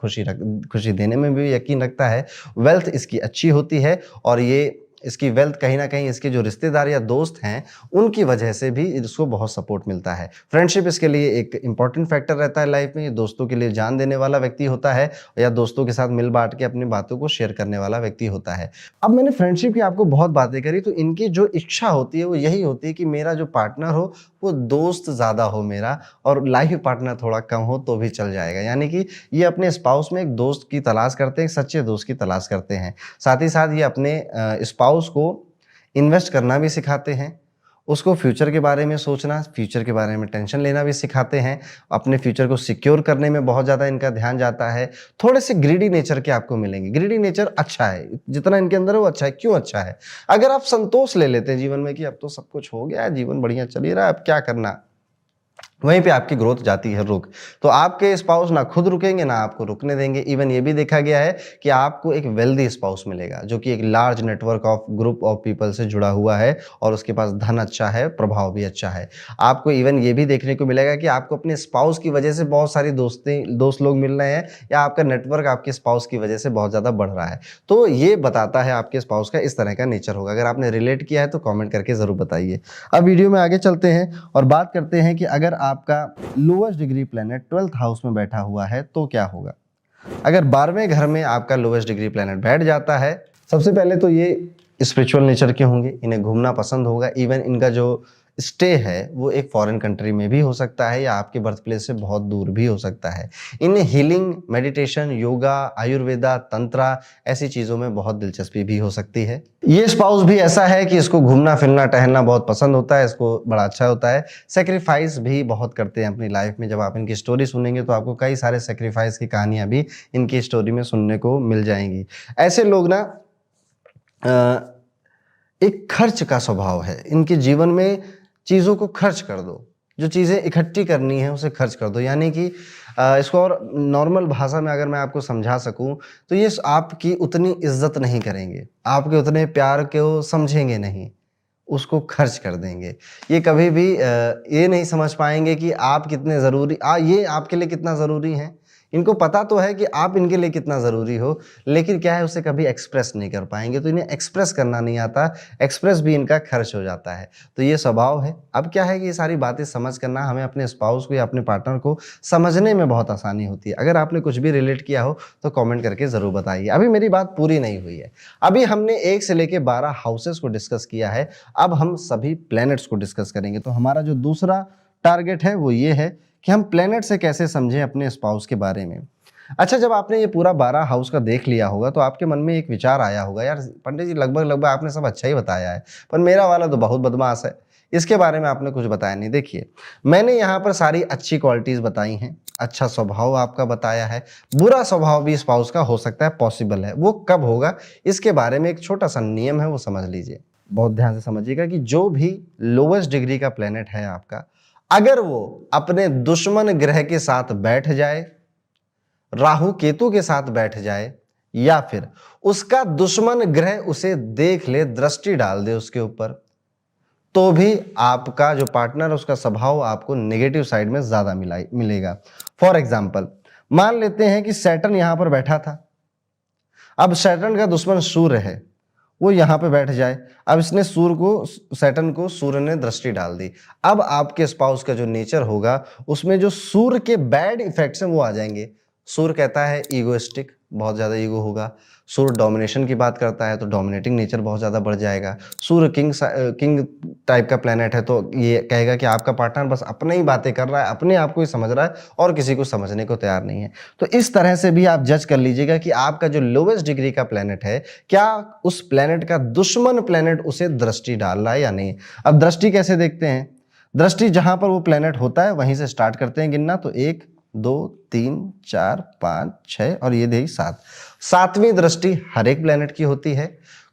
खुशी देने में भी यकीन रखता है। वेल्थ इसकी अच्छी होती है और ये इसकी वेल्थ कहीं ना कहीं इसके जो रिश्तेदार या दोस्त हैं उनकी वजह से भी इसको बहुत सपोर्ट मिलता है। फ्रेंडशिप इसके लिए एक इंपॉर्टेंट फैक्टर रहता है लाइफ में। ये दोस्तों के लिए जान देने वाला व्यक्ति होता है या दोस्तों के साथ मिल बांट के अपनी बातों को शेयर करने वाला व्यक्ति होता है। अब मैंने फ्रेंडशिप की आपको बहुत बातें करी, तो इनकी जो इच्छा होती है वो यही होती है कि मेरा जो पार्टनर हो वो दोस्त ज़्यादा हो मेरा, और लाइफ पार्टनर थोड़ा कम हो तो भी चल जाएगा। यानी कि ये अपने स्पाउस में एक दोस्त की तलाश करते हैं, एक सच्चे दोस्त की तलाश करते हैं। साथ ही साथ ये अपने स्पाउस को इन्वेस्ट करना भी सिखाते हैं, उसको फ्यूचर के बारे में सोचना, फ्यूचर के बारे में टेंशन लेना भी सिखाते हैं। अपने फ्यूचर को सिक्योर करने में बहुत ज़्यादा इनका ध्यान जाता है। थोड़े से ग्रीडी नेचर के आपको मिलेंगे। ग्रीडी नेचर अच्छा है, जितना इनके अंदर है वो अच्छा है। क्यों अच्छा है? अगर आप संतोष ले लेते हैं जीवन में कि अब तो सब कुछ हो गया है, जीवन बढ़िया चल ही रहा है, अब क्या करना, वहीं पे आपकी ग्रोथ जाती है रुक। तो आपके स्पाउस ना खुद रुकेंगे ना आपको रुकने देंगे। इवन ये भी देखा गया है कि आपको एक वेल्दी स्पाउस मिलेगा जो कि एक large network of group of people से जुड़ा हुआ है और उसके पास धन अच्छा है, प्रभाव भी अच्छा है। आपको इवन ये भी देखने को मिलेगा कि आपको अपने स्पाउस की वजह से बहुत सारी दोस्त लोग मिल रहे हैं, या आपका नेटवर्क आपके स्पाउस की वजह से बहुत ज़्यादा बढ़ रहा है। तो ये बताता है आपके स्पाउस का इस तरह का नेचर होगा। अगर आपने रिलेट किया है तो कॉमेंट करके ज़रूर बताइए। अब वीडियो में आगे चलते हैं और बात करते हैं कि अगर आपका lowest degree planet 12th house में बैठा हुआ है तो क्या होगा। अगर 12वें घर में आपका लोएस्ट डिग्री प्लैनेट बैठ जाता है, सबसे पहले तो ये स्पिरिचुअल नेचर के होंगे, इन्हें घूमना पसंद होगा। इवन इनका जो स्टे है वो एक फॉरेन कंट्री में भी हो सकता है या आपके बर्थ प्लेस से बहुत दूर भी हो सकता है। इन्हें हीलिंग, मेडिटेशन, योगा, आयुर्वेदा, तंत्रा ऐसी चीज़ों में बहुत दिलचस्पी भी हो सकती है। ये स्पाउस भी ऐसा है कि इसको घूमना फिरना टहलना बहुत पसंद होता है, इसको बड़ा अच्छा होता है। सेक्रीफाइस भी बहुत करते हैं अपनी लाइफ में। जब आप इनकी स्टोरी सुनेंगे तो आपको कई सारे सेक्रीफाइस की कहानियाँ भी इनकी स्टोरी में सुनने को मिल जाएंगी। ऐसे लोग ना एक खर्च का स्वभाव है इनके जीवन में। चीज़ों को खर्च कर दो, जो चीज़ें इकट्ठी करनी है उसे खर्च कर दो। यानी कि इसको और नॉर्मल भाषा में अगर मैं आपको समझा सकूं तो ये आपकी उतनी इज्जत नहीं करेंगे, आपके उतने प्यार को समझेंगे नहीं, उसको खर्च कर देंगे। ये कभी भी ये नहीं समझ पाएंगे कि आप कितने ज़रूरी, ये आपके लिए कितना ज़रूरी हैं। इनको पता तो है कि आप इनके लिए कितना ज़रूरी हो, लेकिन क्या है उसे कभी एक्सप्रेस नहीं कर पाएंगे। तो इन्हें एक्सप्रेस करना नहीं आता, एक्सप्रेस भी इनका खर्च हो जाता है। तो ये स्वभाव है। अब क्या है कि ये सारी बातें समझ करना हमें अपने स्पाउस को या अपने पार्टनर को समझने में बहुत आसानी होती है। अगर आपने कुछ भी रिलेट किया हो तो कॉमेंट करके ज़रूर बताइए। अभी मेरी बात पूरी नहीं हुई है। अभी हमने 1 से लेकर 12 हाउसेस को डिस्कस किया है, अब हम सभी प्लैनेट्स को डिस्कस करेंगे। तो हमारा जो दूसरा टारगेट है वो ये है कि हम प्लैनेट से कैसे समझें अपने स्पाउस के बारे में। अच्छा, जब आपने ये पूरा 12 हाउस का देख लिया होगा तो आपके मन में एक विचार आया होगा, यार पंडित जी लगभग आपने सब अच्छा ही बताया है, पर मेरा वाला तो बहुत बदमाश है, इसके बारे में आपने कुछ बताया नहीं। देखिए, मैंने यहाँ पर सारी अच्छी क्वालिटीज़ बताई हैं, अच्छा स्वभाव आपका बताया है। बुरा स्वभाव भी स्पाउस का हो सकता है, पॉसिबल है। वो कब होगा इसके बारे में एक छोटा सा नियम है, वो समझ लीजिए। बहुत ध्यान से समझिएगा कि जो भी लोवेस्ट डिग्री का प्लैनेट है आपका, अगर वो अपने दुश्मन ग्रह के साथ बैठ जाए, राहु केतु के साथ बैठ जाए, या फिर उसका दुश्मन ग्रह उसे देख ले, दृष्टि डाल दे उसके ऊपर, तो भी आपका जो पार्टनर उसका स्वभाव आपको नेगेटिव साइड में ज्यादा मिलेगा। फॉर एग्जाम्पल, मान लेते हैं कि सैटर्न यहां पर बैठा था। अब सैटर्न का दुश्मन सूर्य है, वो यहाँ पे बैठ जाए। अब इसने सैटर्न को सूर्य ने दृष्टि डाल दी। अब आपके स्पाउस का जो नेचर होगा उसमें जो सूर्य के बैड इफेक्ट्स हैं वो आ जाएंगे। सूर्य कहता है ईगोइस्टिक, बहुत ज़्यादा ईगो होगा। सूर्य डोमिनेशन की बात करता है तो डोमिनेटिंग नेचर बहुत ज़्यादा बढ़ जाएगा। सूर्य किंग टाइप का प्लेनेट है तो ये कहेगा कि आपका पार्टनर बस अपने ही बातें कर रहा है, अपने आप को ही समझ रहा है और किसी को समझने को तैयार नहीं है। तो इस तरह से भी आप जज कर लीजिएगा कि आपका जो लोवेस्ट डिग्री का प्लेनेट है, क्या उस प्लेनेट का दुश्मन प्लेनेट उसे दृष्टि डाल रहा है या नहीं। अब दृष्टि कैसे देखते हैं? दृष्टि जहां पर वो प्लेनेट होता है वहीं से स्टार्ट करते हैं गिनना। तो 1 2 3 4 5 6 और ये देखिए 7। 7वीं दृष्टि हर एक प्लेनेट की होती है।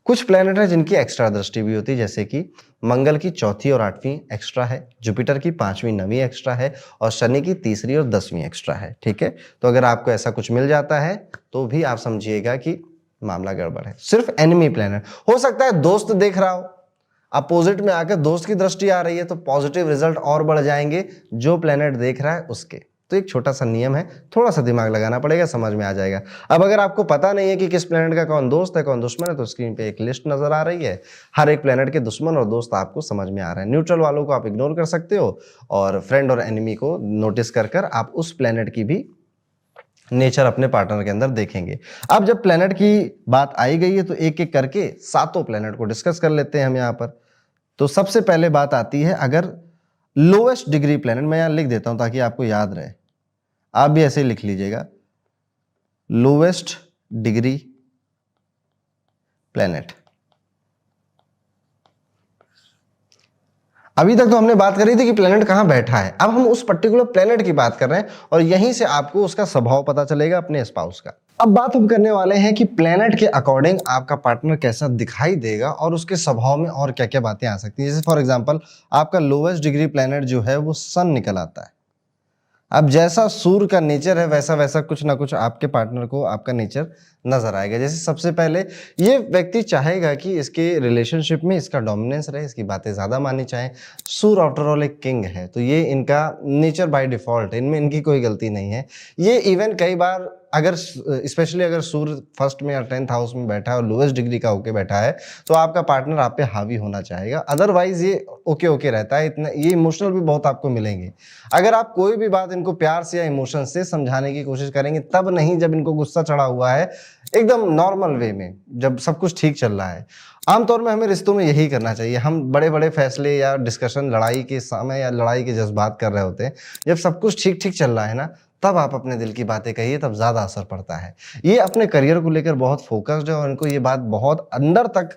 कुछ प्लेनेट है जिनकी एक्स्ट्रा दृष्टि भी होती है, जैसे कि मंगल की 4थी और 8वीं एक्स्ट्रा है, जुपिटर की 5वीं 9वीं एक्स्ट्रा है और शनि की 3री और 10वीं एक्स्ट्रा है। ठीक है, तो अगर आपको ऐसा कुछ मिल जाता है तो भी आप समझिएगा कि मामला गड़बड़ है। सिर्फ एनिमी प्लेनेट हो सकता है, दोस्त देख रहा हो, अपोजिट में आकर दोस्त की दृष्टि आ रही है तो पॉजिटिव रिजल्ट और बढ़ जाएंगे जो प्लेनेट देख रहा है उसके। तो एक छोटा सा नियम है, थोड़ा सा दिमाग लगाना पड़ेगा, समझ में आ जाएगा। अब अगर आपको पता नहीं है कि किस प्लेनेट का कौन दोस्त है कौन दुश्मन है, तो स्क्रीन पे एक लिस्ट नजर आ रही है, हर एक प्लेनेट के दुश्मन और दोस्त आपको समझ में आ रहे हैं। न्यूट्रल वालों को आप इग्नोर कर सकते हो और फ्रेंड और एनिमी को नोटिस कर कर आप उस प्लेनेट की भी नेचर अपने पार्टनर के अंदर देखेंगे। अब जब प्लेनेट की बात आई गई है तो एक एक करके सातों प्लेनेट को डिस्कस कर लेते हैं हम यहाँ पर। तो सबसे पहले बात आती है, अगर लोएस्ट डिग्री प्लेनेट, मैं यहां लिख देता हूं ताकि आपको याद रहे, आप भी ऐसे ही लिख लीजिएगा, लोएस्ट डिग्री प्लेनेट। अभी तक तो हमने बात करी थी कि प्लेनेट कहां बैठा है, अब हम उस पर्टिकुलर प्लेनेट की बात कर रहे हैं और यहीं से आपको उसका स्वभाव पता चलेगा अपने स्पाउस का। अब बात हम करने वाले हैं कि प्लेनेट के अकॉर्डिंग आपका पार्टनर कैसा दिखाई देगा और उसके स्वभाव में और क्या क्या बातें आ सकती हैं। जैसे फॉर एग्जांपल आपका लोवेस्ट डिग्री प्लेनेट जो है वो सन निकल आता है। अब जैसा सूर्य का नेचर है वैसा वैसा कुछ ना कुछ आपके पार्टनर को आपका नेचर नजर आएगा। जैसे सबसे पहले ये व्यक्ति चाहेगा कि इसके रिलेशनशिप में इसका डोमिनेंस रहे, इसकी बातें ज़्यादा माननी चाहे। सूर्य आफ्टर ऑल एक किंग है, तो ये इनका नेचर बाय डिफॉल्ट है, इनमें इनकी कोई गलती नहीं है। ये इवन कई बार अगर स्पेशली अगर सूर्य फर्स्ट में या 10th हाउस में बैठा है और लोएस्ट डिग्री का होके बैठा है तो आपका पार्टनर आप पे हावी होना चाहेगा, अदरवाइज ये ओके ओके रहता है। इतना ये इमोशनल भी बहुत आपको मिलेंगे। अगर आप कोई भी बात इनको प्यार से या इमोशन से समझाने की कोशिश करेंगे तब नहीं जब इनको गुस्सा चढ़ा हुआ है, एकदम नॉर्मल वे में जब सब कुछ ठीक चल रहा है। आमतौर में हमें रिश्तों में यही करना चाहिए। हम बड़े बड़े फैसले या डिस्कशन लड़ाई के समय या लड़ाई के जज्बात कर रहे होते हैं, जब सब कुछ ठीक ठीक चल रहा है ना, तब आप अपने दिल की बातें कहिए, तब ज़्यादा असर पड़ता है। ये अपने करियर को लेकर बहुत फोकस्ड है और इनको ये बात बहुत अंदर तक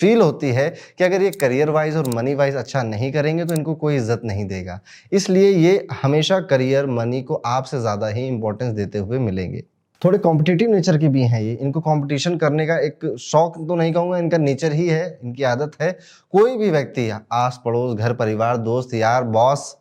फील होती है कि अगर ये करियर वाइज और मनी वाइज अच्छा नहीं करेंगे तो इनको कोई इज्जत नहीं देगा। इसलिए ये हमेशा करियर मनी को आपसे ज़्यादा ही इंपॉर्टेंस देते हुए मिलेंगे। थोड़े कॉम्पिटिटिव नेचर के भी हैं ये, इनको कंपटीशन करने का एक शौक तो नहीं कहूँगा, इनका नेचर ही है, इनकी आदत है। कोई भी व्यक्ति आस पड़ोस घर परिवार दोस्त यार बॉस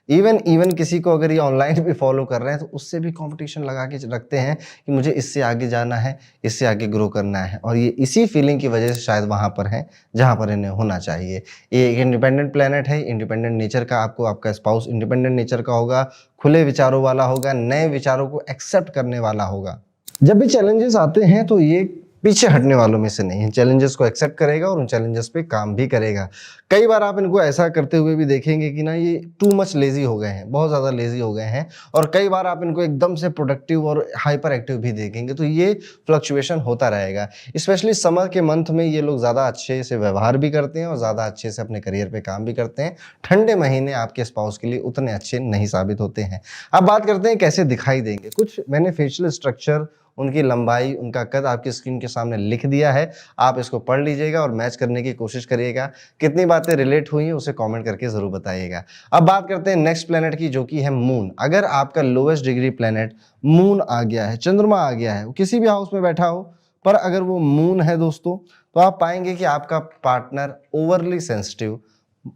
इवन किसी को अगर ये ऑनलाइन भी फॉलो कर रहे हैं तो उससे भी कंपटीशन लगा के रखते हैं कि मुझे इससे आगे जाना है, इससे आगे ग्रो करना है। और ये इसी फीलिंग की वजह से शायद वहाँ पर हैं जहाँ पर इन्हें होना चाहिए। ये एक इंडिपेंडेंट प्लेनेट है, इंडिपेंडेंट नेचर का आपको आपका स्पाउस इंडिपेंडेंट नेचर का होगा, खुले विचारों वाला होगा, नए विचारों को एक्सेप्ट करने वाला होगा। जब भी चैलेंजेस आते हैं तो ये पीछे हटने वालों में से नहीं है, चैलेंजेस को एक्सेप्ट करेगा और उन चैलेंजेस पे काम भी करेगा। कई बार आप इनको ऐसा करते हुए भी देखेंगे कि ना ये टू मच लेजी हो गए हैं, बहुत ज़्यादा लेजी हो गए हैं। और कई बार आप इनको एकदम से प्रोडक्टिव और हाइपर एक्टिव भी देखेंगे, तो ये फ्लक्चुएशन होता रहेगा। स्पेशली समर के मंथ में ये लोग ज़्यादा अच्छे से व्यवहार भी करते हैं और ज़्यादा अच्छे से अपने करियर पर काम भी करते हैं। ठंडे महीने आपके स्पाउस के लिए उतने अच्छे नहीं साबित होते हैं। अब बात करते हैं कैसे दिखाई देंगे। कुछ मैंने फेशियल स्ट्रक्चर, उनकी लंबाई, उनका कद आपकी स्क्रीन के सामने लिख दिया है, आप इसको पढ़ लीजिएगा और मैच करने की कोशिश करिएगा। कितनी बातें रिलेट हुई हैं उसे कमेंट करके ज़रूर बताइएगा। अब बात करते हैं नेक्स्ट प्लेनेट की, जो कि है मून। अगर आपका लोएस्ट डिग्री प्लेनेट मून आ गया है, चंद्रमा आ गया है, वो किसी भी हाउस में बैठा हो, पर अगर वो मून है दोस्तों, तो आप पाएंगे कि आपका पार्टनर ओवरली सेंसिटिव,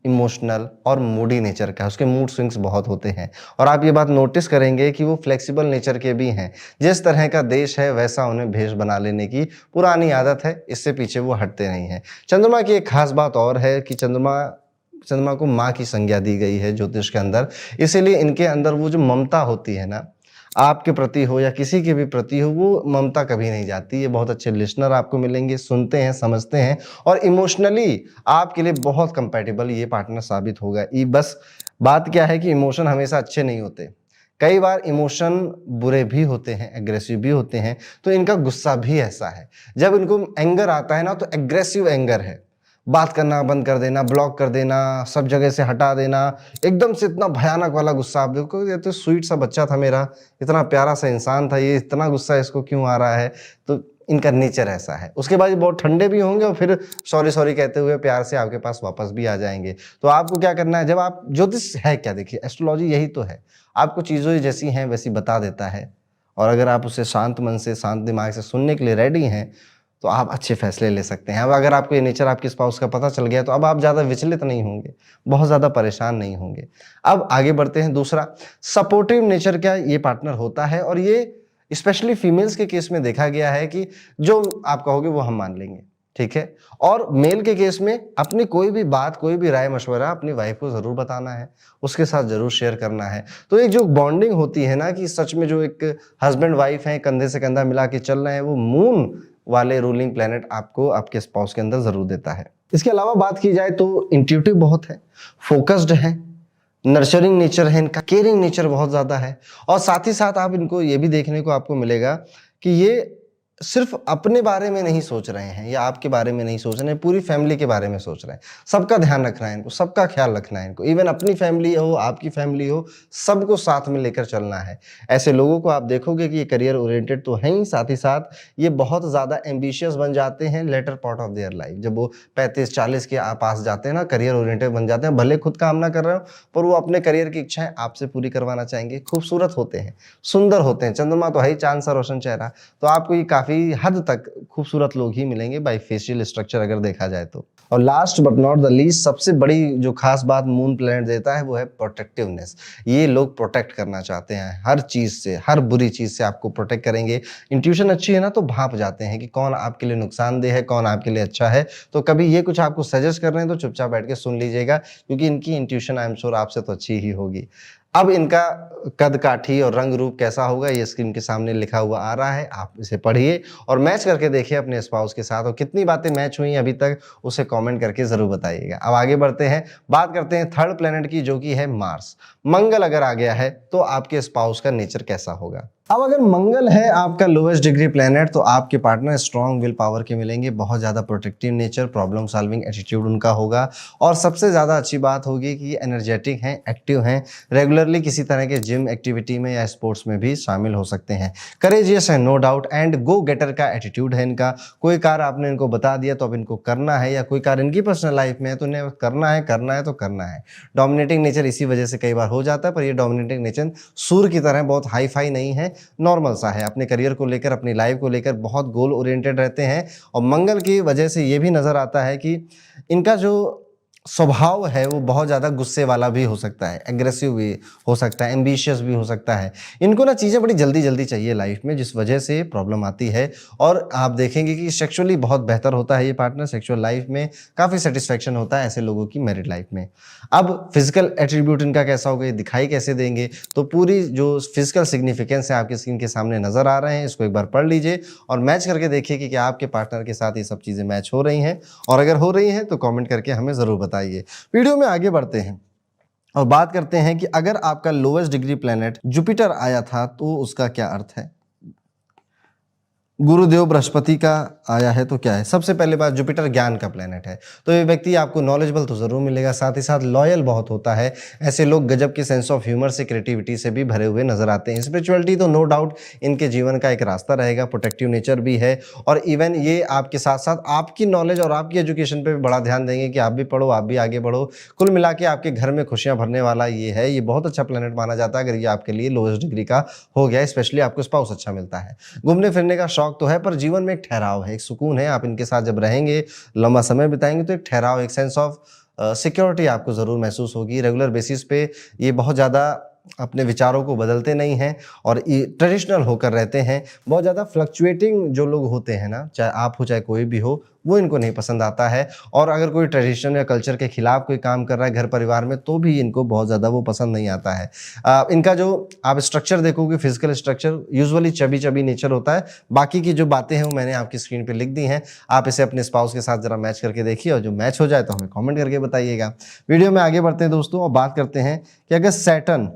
इमोशनल और मूडी नेचर का है। उसके मूड स्विंग्स बहुत होते हैं और आप ये बात नोटिस करेंगे कि वो फ्लेक्सिबल नेचर के भी हैं। जिस तरह का देश है वैसा उन्हें भेष बना लेने की पुरानी आदत है, इससे पीछे वो हटते नहीं हैं। चंद्रमा की एक खास बात और है कि चंद्रमा को माँ की संज्ञा दी गई है ज्योतिष के अंदर, इसीलिए इनके अंदर वो जो ममता होती है ना, आपके प्रति हो या किसी के भी प्रति हो, वो ममता कभी नहीं जाती। ये बहुत अच्छे लिसनर आपको मिलेंगे, सुनते हैं, समझते हैं और इमोशनली आपके लिए बहुत कंपैटिबल ये पार्टनर साबित होगा। ये बस बात क्या है कि इमोशन हमेशा अच्छे नहीं होते, कई बार इमोशन बुरे भी होते हैं, एग्रेसिव भी होते हैं। तो इनका गुस्सा भी ऐसा है, जब इनको एंगर आता है ना तो एग्रेसिव एंगर है, बात करना बंद कर देना, ब्लॉक कर देना, सब जगह से हटा देना, एकदम से इतना भयानक वाला गुस्सा। आप देखो ये तो स्वीट सा बच्चा था मेरा, इतना प्यारा सा इंसान था, ये इतना गुस्सा इसको क्यों आ रहा है। तो इनका नेचर ऐसा है। उसके बाद बहुत ठंडे भी होंगे और फिर सॉरी सॉरी कहते हुए प्यार से आपके पास वापस भी आ जाएंगे। तो आपको क्या करना है, जब आप ज्योतिष है क्या, देखिए एस्ट्रोलॉजी यही तो है, आपको चीज़ें जैसी हैं वैसी बता देता है। और अगर आप उसे शांत मन से शांत दिमाग से सुनने के लिए रेडी हैं तो आप अच्छे फैसले ले सकते हैं। अब अगर आपको ये नेचर आपके स्पाउस का पता चल गया तो अब आप ज़्यादा विचलित नहीं होंगे, बहुत ज़्यादा परेशान नहीं होंगे। अब आगे बढ़ते हैं। दूसरा, सपोर्टिव नेचर का ये पार्टनर होता है और ये स्पेशली फीमेल्स के केस में देखा गया है कि जो आप कहोगे वो हम मान लेंगे। ठीक है। और मेल के केस में अपनी कोई भी बात, कोई भी राय मशवरा अपनी वाइफ को ज़रूर बताना है, उसके साथ ज़रूर शेयर करना है। तो एक जो बॉन्डिंग होती है ना कि सच में जो एक हस्बैंड वाइफ हैं, कंधे से कंधा मिला के चल रहे हैं, वो मून वाले रूलिंग प्लैनेट आपको आपके स्पाउस के अंदर ज़रूर देता है। इसके अलावा बात की जाए तो इंट्यूटिव बहुत है, फोकस्ड है, नर्चरिंग नेचर है इनका, केयरिंग नेचर बहुत ज़्यादा है। और साथ ही साथ आप इनको ये भी देखने को आपको मिलेगा कि ये सिर्फ अपने बारे में नहीं सोच रहे हैं या आपके बारे में नहीं सोच रहे हैं, पूरी फैमिली के बारे में सोच रहे हैं। सबका ध्यान रखना है इनको, सबका ख्याल रखना है इनको। इवन अपनी फैमिली हो, आपकी फैमिली हो, सबको साथ में लेकर चलना है। ऐसे लोगों को आप देखोगे कि ये करियर ओरिएंटेड तो हैं ही, साथ ही साथ ये बहुत ज़्यादा एम्बिशियस बन जाते हैं later part of their life. जब वो 35-40 के पास जाते हैं ना, करियर ओरिएंटेड बन जाते हैं। भले खुद काम ना कर रहे हो, पर वो अपने करियर की इच्छाएं आपसे पूरी करवाना चाहेंगे। खूबसूरत होते हैं, सुंदर होते हैं, चंद्रमा तो है ही, चांद सा रोशन चेहरा। तो आपको ये काफ़ी हद तक खूबसूरत लोग ही मिलेंगे बाय फेशियल स्ट्रक्चर अगर देखा जाए तो। और last but not the least, सबसे बड़ी जो खास बात मून प्लैनेट देता है वो है प्रोटेक्टिवनेस। ये लोग प्रोटेक्ट करना चाहते हैं हर चीज़ से, हर बुरी चीज़ से आपको प्रोटेक्ट करेंगे। इंट्यूशन अच्छी है ना, तो भांप जाते हैं कि कौन आपके लिए नुकसानदेह है, कौन आपके लिए अच्छा है। तो कभी ये कुछ आपको सजेस्ट कर रहे हैं तो चुपचाप बैठ के सुन लीजिएगा, क्योंकि इनकी इंट्यूशन आई एम श्योर आपसे तो अच्छी ही होगी। अब इनका कद काठी और रंग रूप कैसा होगा ये स्क्रीन के सामने लिखा हुआ आ रहा है, आप इसे पढ़िए और मैच करके देखिए अपने स्पाउस के साथ, और कितनी बातें मैच हुई अभी तक उसे कमेंट करके ज़रूर बताइएगा। अब आगे बढ़ते हैं, बात करते हैं थर्ड प्लेनेट की, जो कि है मार्स। मंगल अगर आ गया है तो आपके स्पाउस का नेचर कैसा होगा। अब अगर मंगल है आपका लोवेस्ट डिग्री प्लेनेट, तो आपके पार्टनर स्ट्रॉन्ग विल पावर के मिलेंगे, बहुत ज़्यादा protective nature, problem solving attitude उनका होगा। और सबसे ज़्यादा अच्छी बात होगी कि ये एनर्जेटिक हैं, एक्टिव हैं, रेगुलरली किसी तरह के जिम एक्टिविटी में या स्पोर्ट्स में भी शामिल हो सकते हैं। करेजियस है no doubt, and go getter का एटीट्यूड है इनका। कोई कार्य आपने इनको बता दिया तो अब इनको करना है, या कोई कार्य इनकी पर्सनल लाइफ में है तो इन्हें करना है, करना है तो करना है। डोमिनेटिंग नेचर इसी वजह से कई बार हो जाता है, पर ये डोमिनेटिंग नेचर सूर्य की तरह बहुत हाई फाई नहीं है, नॉर्मल सा है। अपने करियर को लेकर, अपनी लाइफ को लेकर बहुत गोल ओरिएंटेड रहते हैं। और मंगल की वजह से ये भी नज़र आता है कि इनका जो स्वभाव है वो बहुत ज़्यादा गुस्से वाला भी हो सकता है, एग्रेसिव भी हो सकता है, एम्बिशियस भी हो सकता है। इनको ना चीज़ें बड़ी जल्दी जल्दी चाहिए लाइफ में, जिस वजह से प्रॉब्लम आती है। और आप देखेंगे कि सेक्सुअली बहुत बेहतर होता है ये पार्टनर, सेक्सुअल लाइफ में काफ़ी सेटिस्फैक्शन होता है ऐसे लोगों की मैरिड लाइफ में। अब फिजिकल एट्रीब्यूट इनका कैसा होगा, ये दिखाई कैसे देंगे, तो पूरी जो फिजिकल सिग्निफिकेंस है आपकी स्क्रीन के सामने नज़र आ रहे हैं। इसको एक बार पढ़ लीजिए और मैच करके देखिए कि क्या आपके पार्टनर के साथ ये सब चीज़ें मैच हो रही हैं, और अगर हो रही हैं तो कमेंट करके हमें ज़रूर बताइए। वीडियो में आगे बढ़ते हैं और बात करते हैं कि अगर आपका लोवेस्ट डिग्री प्लेनेट जुपिटर आया था तो उसका क्या अर्थ है। गुरुदेव बृहस्पति का आया है तो क्या है। सबसे पहले बात, जुपिटर ज्ञान का प्लेनेट है, तो ये व्यक्ति आपको नॉलेजेबल तो ज़रूर मिलेगा, साथ ही साथ लॉयल बहुत होता है। ऐसे लोग गजब के सेंस ऑफ ह्यूमर से, क्रिएटिविटी से भी भरे हुए नजर आते हैं। स्पिरिचुअलिटी तो नो डाउट इनके जीवन का एक रास्ता रहेगा, प्रोटेक्टिव नेचर भी है, और इवन ये आपके साथ साथ आपकी नॉलेज और आपकी एजुकेशन पर भी बड़ा ध्यान देंगे कि आप भी पढ़ो, आप भी आगे बढ़ो। कुल मिला के आपके घर में खुशियाँ भरने वाला ये है। ये बहुत अच्छा प्लेनेट माना जाता है अगर ये आपके लिए लोएस्ट डिग्री का हो गया, स्पेशली आपको स्पाउस अच्छा मिलता है। घूमने फिरने का शौक तो है, पर जीवन में एक ठहराव है, एक सुकून है। आप इनके साथ जब रहेंगे, लंबा समय बिताएंगे, तो एक ठहराव, एक सेंस ऑफ सिक्योरिटी आपको ज़रूर महसूस होगी। रेगुलर बेसिस पे ये बहुत ज़्यादा अपने विचारों को बदलते नहीं हैं और ट्रेडिशनल होकर रहते हैं। बहुत ज़्यादा फ्लक्चुएटिंग जो लोग होते हैं ना, चाहे आप हो चाहे कोई भी हो, वो इनको नहीं पसंद आता है। और अगर कोई ट्रेडिशन या कल्चर के खिलाफ कोई काम कर रहा है घर परिवार में, तो भी इनको बहुत ज़्यादा वो पसंद नहीं आता है। इनका जो आप स्ट्रक्चर देखोगे, physical structure usually chubby chubby nature होता है। बाकी की जो बातें हैं वो मैंने आपकी स्क्रीन पे लिख दी हैं, आप इसे अपने स्पाउस के साथ ज़रा मैच करके देखिए, और जो मैच हो जाए तो हमें कॉमेंट करके बताइएगा। वीडियो में आगे बढ़ते हैं दोस्तों और बात करते हैं कि अगर सैटर्न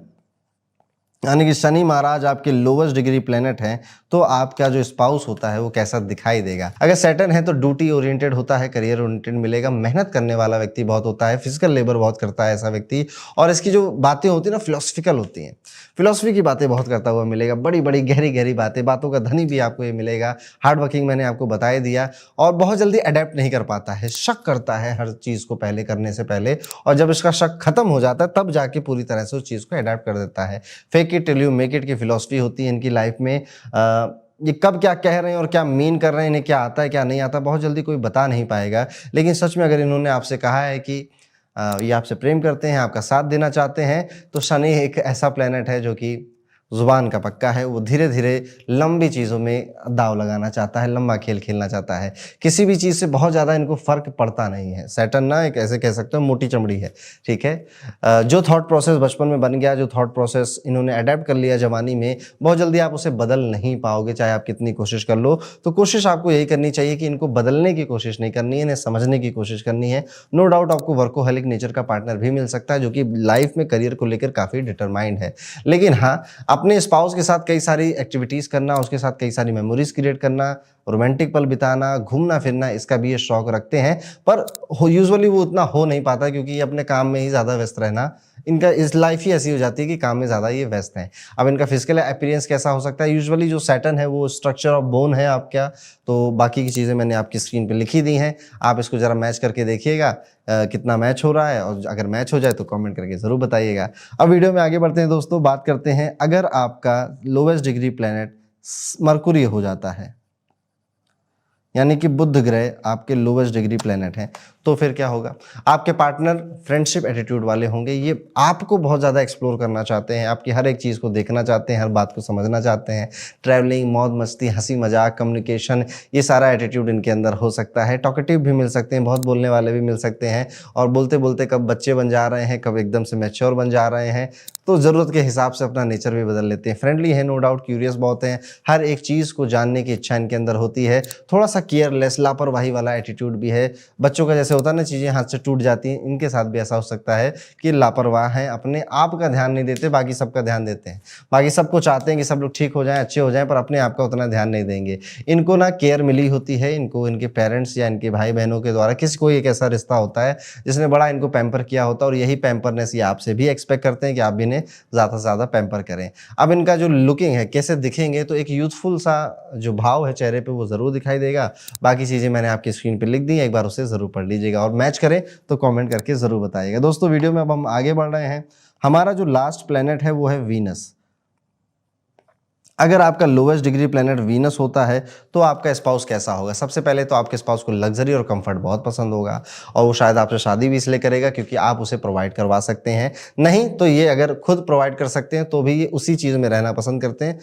यानी कि शनि महाराज आपके लोवेस्ट डिग्री प्लेनेट हैं, तो आपका जो स्पाउस होता है वो कैसा दिखाई देगा। अगर सैटर्न है तो ड्यूटी ओरिएंटेड होता है, करियर ओरिएंटेड मिलेगा, मेहनत करने वाला व्यक्ति बहुत होता है, फिजिकल लेबर बहुत करता है ऐसा व्यक्ति, और इसकी जो बातें होती है ना, फिलोसफिकल होती हैं, फिलोसफी की बातें बहुत करता हुआ मिलेगा, बड़ी बड़ी गहरी गहरी बातें, बातों का धनी भी आपको ये मिलेगा। हार्ड वर्किंग मैंने आपको बता ही दिया, और बहुत जल्दी अडेप्ट नहीं कर पाता है, शक करता है हर चीज़ को पहले करने से पहले, और जब इसका शक खत्म हो जाता है तब जाके पूरी तरह से उस चीज़ को अडेप्ट कर देता है। Fake it till you make it की फिलॉसफी होती है इनकी लाइफ में। ये कब क्या कह रहे हैं और क्या मीन कर रहे हैं, इन्हें क्या आता है क्या नहीं आता, बहुत जल्दी कोई बता नहीं पाएगा। लेकिन सच में अगर इन्होंने आपसे कहा है कि ये आपसे प्रेम करते हैं, आपका साथ देना चाहते हैं, तो शनि एक ऐसा प्लेनेट है जो कि ज़ुबान का पक्का है, वो धीरे-धीरे लंबी चीज़ों में दाँव लगाना चाहता है, लंबा खेल खेलना चाहता है। किसी भी चीज़ से बहुत ज़्यादा इनको फ़र्क पड़ता नहीं है। सैटर्न ना एक ऐसे कह सकते हो मोटी चमड़ी है, ठीक है? जो थॉट प्रोसेस बचपन में बन गया, जो थॉट प्रोसेस इन्होंने अडैप्ट कर लिया जवानी में, बहुत जल्दी आप उसे बदल नहीं पाओगे, चाहे आप कितनी कोशिश कर लो। तो कोशिश आपको यही करनी चाहिए कि इनको बदलने की कोशिश नहीं करनी है, इन्हें समझने की कोशिश करनी है। नो डाउट आपको वर्कोहॉलिक नेचर का पार्टनर भी मिल सकता है, जो कि लाइफ़ में करियर को लेकर काफ़ी डिटरमाइंड है। लेकिन हाँ, अपने स्पाउस के साथ कई सारी एक्टिविटीज़ करना, उसके साथ कई सारी मेमोरीज़ क्रिएट करना, रोमांटिक पल बिताना, घूमना-फिरना, इसका भी ये शौक रखते हैं। पर हो यूजुअली वो उतना हो नहीं पाता, क्योंकि ये अपने काम में ही ज़्यादा व्यस्त रहना, इनका इस लाइफ़ ही ऐसी हो जाती है कि काम में ज़्यादा ये व्यस्त हैं। अब इनका फिज़िकल अपीयरेंस कैसा हो सकता है? यूजुअली जो सैटर्न है वो स्ट्रक्चर ऑफ बोन है आपका, तो बाकी की चीज़ें मैंने आपकी स्क्रीन पे लिखी दी हैं। आप इसको ज़रा मैच करके देखिएगा कितना मैच हो रहा है, और अगर मैच हो जाए तो कमेंट करके ज़रूर बताइएगा। अब वीडियो में आगे बढ़ते हैं दोस्तों, बात करते हैं अगर आपका लोवेस्ट डिग्री प्लैनेट मरकुरी हो जाता है, यानी कि बुध ग्रह आपके लोवेस्ट डिग्री प्लैनेट हैं, तो फिर क्या होगा? आपके पार्टनर फ्रेंडशिप एटीट्यूड वाले होंगे, ये आपको बहुत ज़्यादा एक्सप्लोर करना चाहते हैं, आपकी हर एक चीज़ को देखना चाहते हैं, हर बात को समझना चाहते हैं। ट्रैवलिंग, मौज-मस्ती, हँसी-मज़ाक, कम्युनिकेशन, ये सारा एटीट्यूड इनके अंदर हो सकता है। टॉकेटिव भी मिल सकते हैं, बहुत बोलने वाले भी मिल सकते हैं, और बोलते-बोलते कब बच्चे बन जा रहे हैं, कब एकदम से मैच्योर बन जा रहे हैं, तो ज़रूरत के हिसाब से अपना नेचर भी बदल लेते हैं। फ्रेंडली हैं नो डाउट, क्यूरियस बहुत हैं, हर एक चीज़ को जानने की इच्छा इनके अंदर होती है। थोड़ा-सा केयरलेस, लापरवाही वाला एटीट्यूड भी है। बच्चों का जैसे होता है ना, चीज़ें हाथ से टूट जाती हैं, इनके साथ भी ऐसा हो सकता है कि लापरवाह हैं, अपने आप का ध्यान नहीं देते, बाकी सबका ध्यान देते हैं। बाकी सबको चाहते हैं कि सब लोग ठीक हो जाएँ, अच्छे हो जाएँ, पर अपने आप का उतना ध्यान नहीं देंगे। इनको ना केयर मिली होती है, इनको इनके पेरेंट्स या इनके भाई-बहनों के द्वारा, किसी कोई एक ऐसा रिश्ता होता है जिसने बड़ा इनको पैम्पर किया होता है, और यही पैम्परनेस ये आपसे भी एक्सपेक्ट करते हैं कि आप भी इन्हें ज़्यादा से ज़्यादा पैम्पर करें। अब इनका जो लुकिंग है, कैसे दिखेंगे, तो एक यूथफुल सा जो भाव है चेहरे पे, वो ज़रूर दिखाई देगा। बाकी चीज़ें मैंने आपकी स्क्रीन पे लिख दी हैं, एक बार उसे ज़रूर पढ़ लीजिएगा, और मैच करें तो कमेंट करके ज़रूर बताइएगा। दोस्तों वीडियो में अब हम आगे बढ़ रहे हैं। हमारा जो लास्ट प्लैनेट है वो है वीनस। अगर आपका लोवेस्ट डिग्री प्लैनेट वीनस होता है तो आपका स्पाउस कैसा होगा? सबसे पहले तो आपके स्पाउस को लग्जरी और कंफर्ट बहुत पसंद होगा, और वो शायद आपसे शादी भी इसलिए करेगा क्योंकि आप उसे प्रोवाइड करवा सकते हैं। नहीं तो ये अगर खुद प्रोवाइड कर सकते हैं तो भी ये उसी चीज़ में रहना पसंद करते हैं।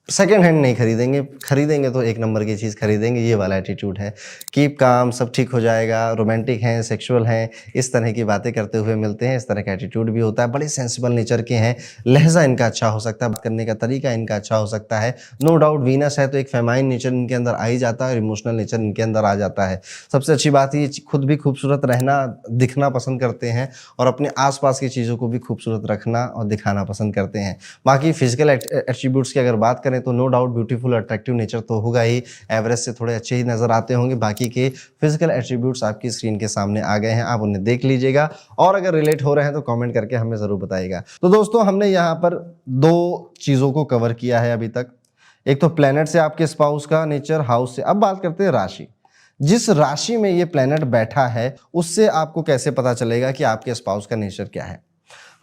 सेकंड हैंड नहीं खरीदेंगे, खरीदेंगे तो एक नंबर की चीज़ खरीदेंगे, ये वाला एटीट्यूड है। कीप काम, सब ठीक हो जाएगा, रोमांटिक हैं, सेक्सुअल हैं, इस तरह की बातें करते हुए मिलते हैं, इस तरह का एटीट्यूड भी होता है। बड़े सेंसिबल नेचर के हैं, लहज़ा इनका अच्छा हो सकता है, बात करने का तरीका इनका अच्छा हो सकता है। नो डाउट वीनस है तो एक फेमाइन नेचर इनके अंदर आ ही जाता है, और इमोशनल नेचर इनके अंदर आ जाता है। सबसे अच्छी बात ये खुद भी खूबसूरत रहना, दिखना पसंद करते हैं, और अपने आस-पास की चीज़ों को भी खूबसूरत रखना और दिखाना पसंद करते हैं। बाकी फिजिकल एट्रीब्यूट्स की अगर बात करें तो no doubt beautiful attractive nature तो होगा ही, एवरेज से थोड़े अच्छे ही नज़र आते होंगे। बाकी के फिजिकल एट्रीब्यूट्स आपकी स्क्रीन के सामने आ गए हैं, आप उन्हें देख लीजिएगा, और अगर रिलेट हो रहे हैं तो कमेंट करके हमें ज़रूर बताइएगा। तो दोस्तों हमने यहाँ पर 2 चीज़ों को कवर किया है अभी तक। एक तो प्लैनेट से आपके स्पाउस का नेचर, हाउस से। अब बात करते हैं राशि। जिस राशि में ये प्लैनेट बैठा है उससे आपको कैसे पता चलेगा कि आपके स्पाउस का नेचर क्या है?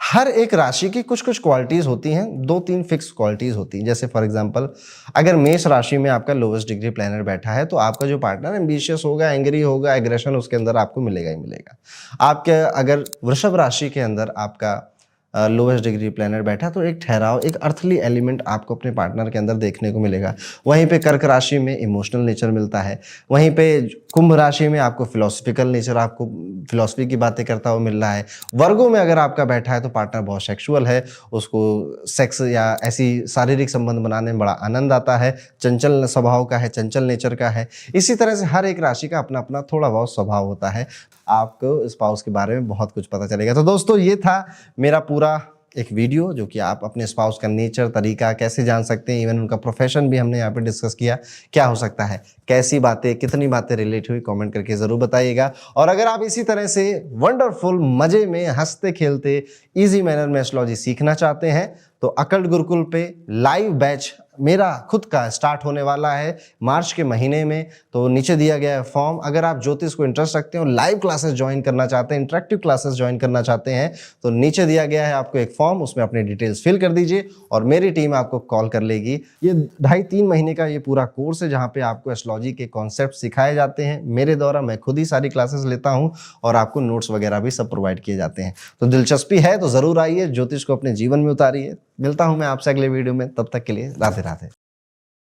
हर एक राशि की कुछ-कुछ क्वालिटीज़ होती हैं, 2-3 फिक्स क्वालिटीज़ होती हैं। जैसे फॉर एग्ज़ाम्पल अगर मेष राशि में आपका लोवेस्ट डिग्री प्लैनेट बैठा है तो आपका जो पार्टनर एम्बिशियस होगा, एंग्री होगा, एग्रेशन उसके अंदर आपको मिलेगा ही मिलेगा। आपके अगर वृषभ राशि के अंदर आपका लोवेस्ट डिग्री प्लैनेट बैठा तो एक ठहराव, एक अर्थली एलिमेंट आपको अपने पार्टनर के अंदर देखने को मिलेगा। वहीं पे कर्क राशि में इमोशनल नेचर मिलता है। वहीं पे कुंभ राशि में आपको फिलॉसफिकल नेचर, आपको फिलॉसफी की बातें करता हुआ मिल रहा है। वर्गों में अगर आपका बैठा है तो पार्टनर बहुत सेक्सुअल है, उसको सेक्स या ऐसी शारीरिक संबंध बनाने में बड़ा आनंद आता है, चंचल स्वभाव का है, चंचल नेचर का है। इसी तरह से हर एक राशि का अपना-अपना थोड़ा बहुत स्वभाव होता है। आपको स्पाउस के बारे में बहुत कुछ पता चलेगा। तो दोस्तों ये था मेरा पूरा एक वीडियो, जो कि आप अपने स्पाउस का नेचर, तरीका कैसे जान सकते हैं, इवन उनका प्रोफेशन भी हमने यहाँ पे डिस्कस किया, क्या हो सकता है, कैसी बातें, कितनी बातें रिलेट हुई, कमेंट करके ज़रूर बताइएगा। और अगर आप इसी तरह से वंडरफुल मज़े में हंसते खेलते ईजी मैनर में एस्ट्रोलॉजी सीखना चाहते हैं तो अकल्ट गुरुकुल पे लाइव बैच मेरा खुद का स्टार्ट होने वाला है मार्च के महीने में। तो नीचे दिया गया है फॉर्म। अगर आप ज्योतिष को इंटरेस्ट रखते हो, लाइव क्लासेस ज्वाइन करना चाहते हैं, इंटरेक्टिव क्लासेस ज्वाइन करना चाहते हैं, तो नीचे दिया गया है आपको एक फॉर्म, उसमें अपने डिटेल्स फिल कर दीजिए और मेरी टीम आपको कॉल कर लेगी। ये 2.5-3 महीने का ये पूरा कोर्स है जहाँ पे आपको एस्ट्रोलॉजी के कॉन्सेप्ट सिखाए जाते हैं मेरे द्वारा। मैं खुद ही सारी क्लासेस लेता हूँ और आपको नोट्स वगैरह भी सब प्रोवाइड किए जाते हैं। तो दिलचस्पी है तो ज़रूर आइए, ज्योतिष को अपने जीवन में उतारिए। मिलता हूं मैं आपसे अगले वीडियो में, तब तक के लिए राधे राधे।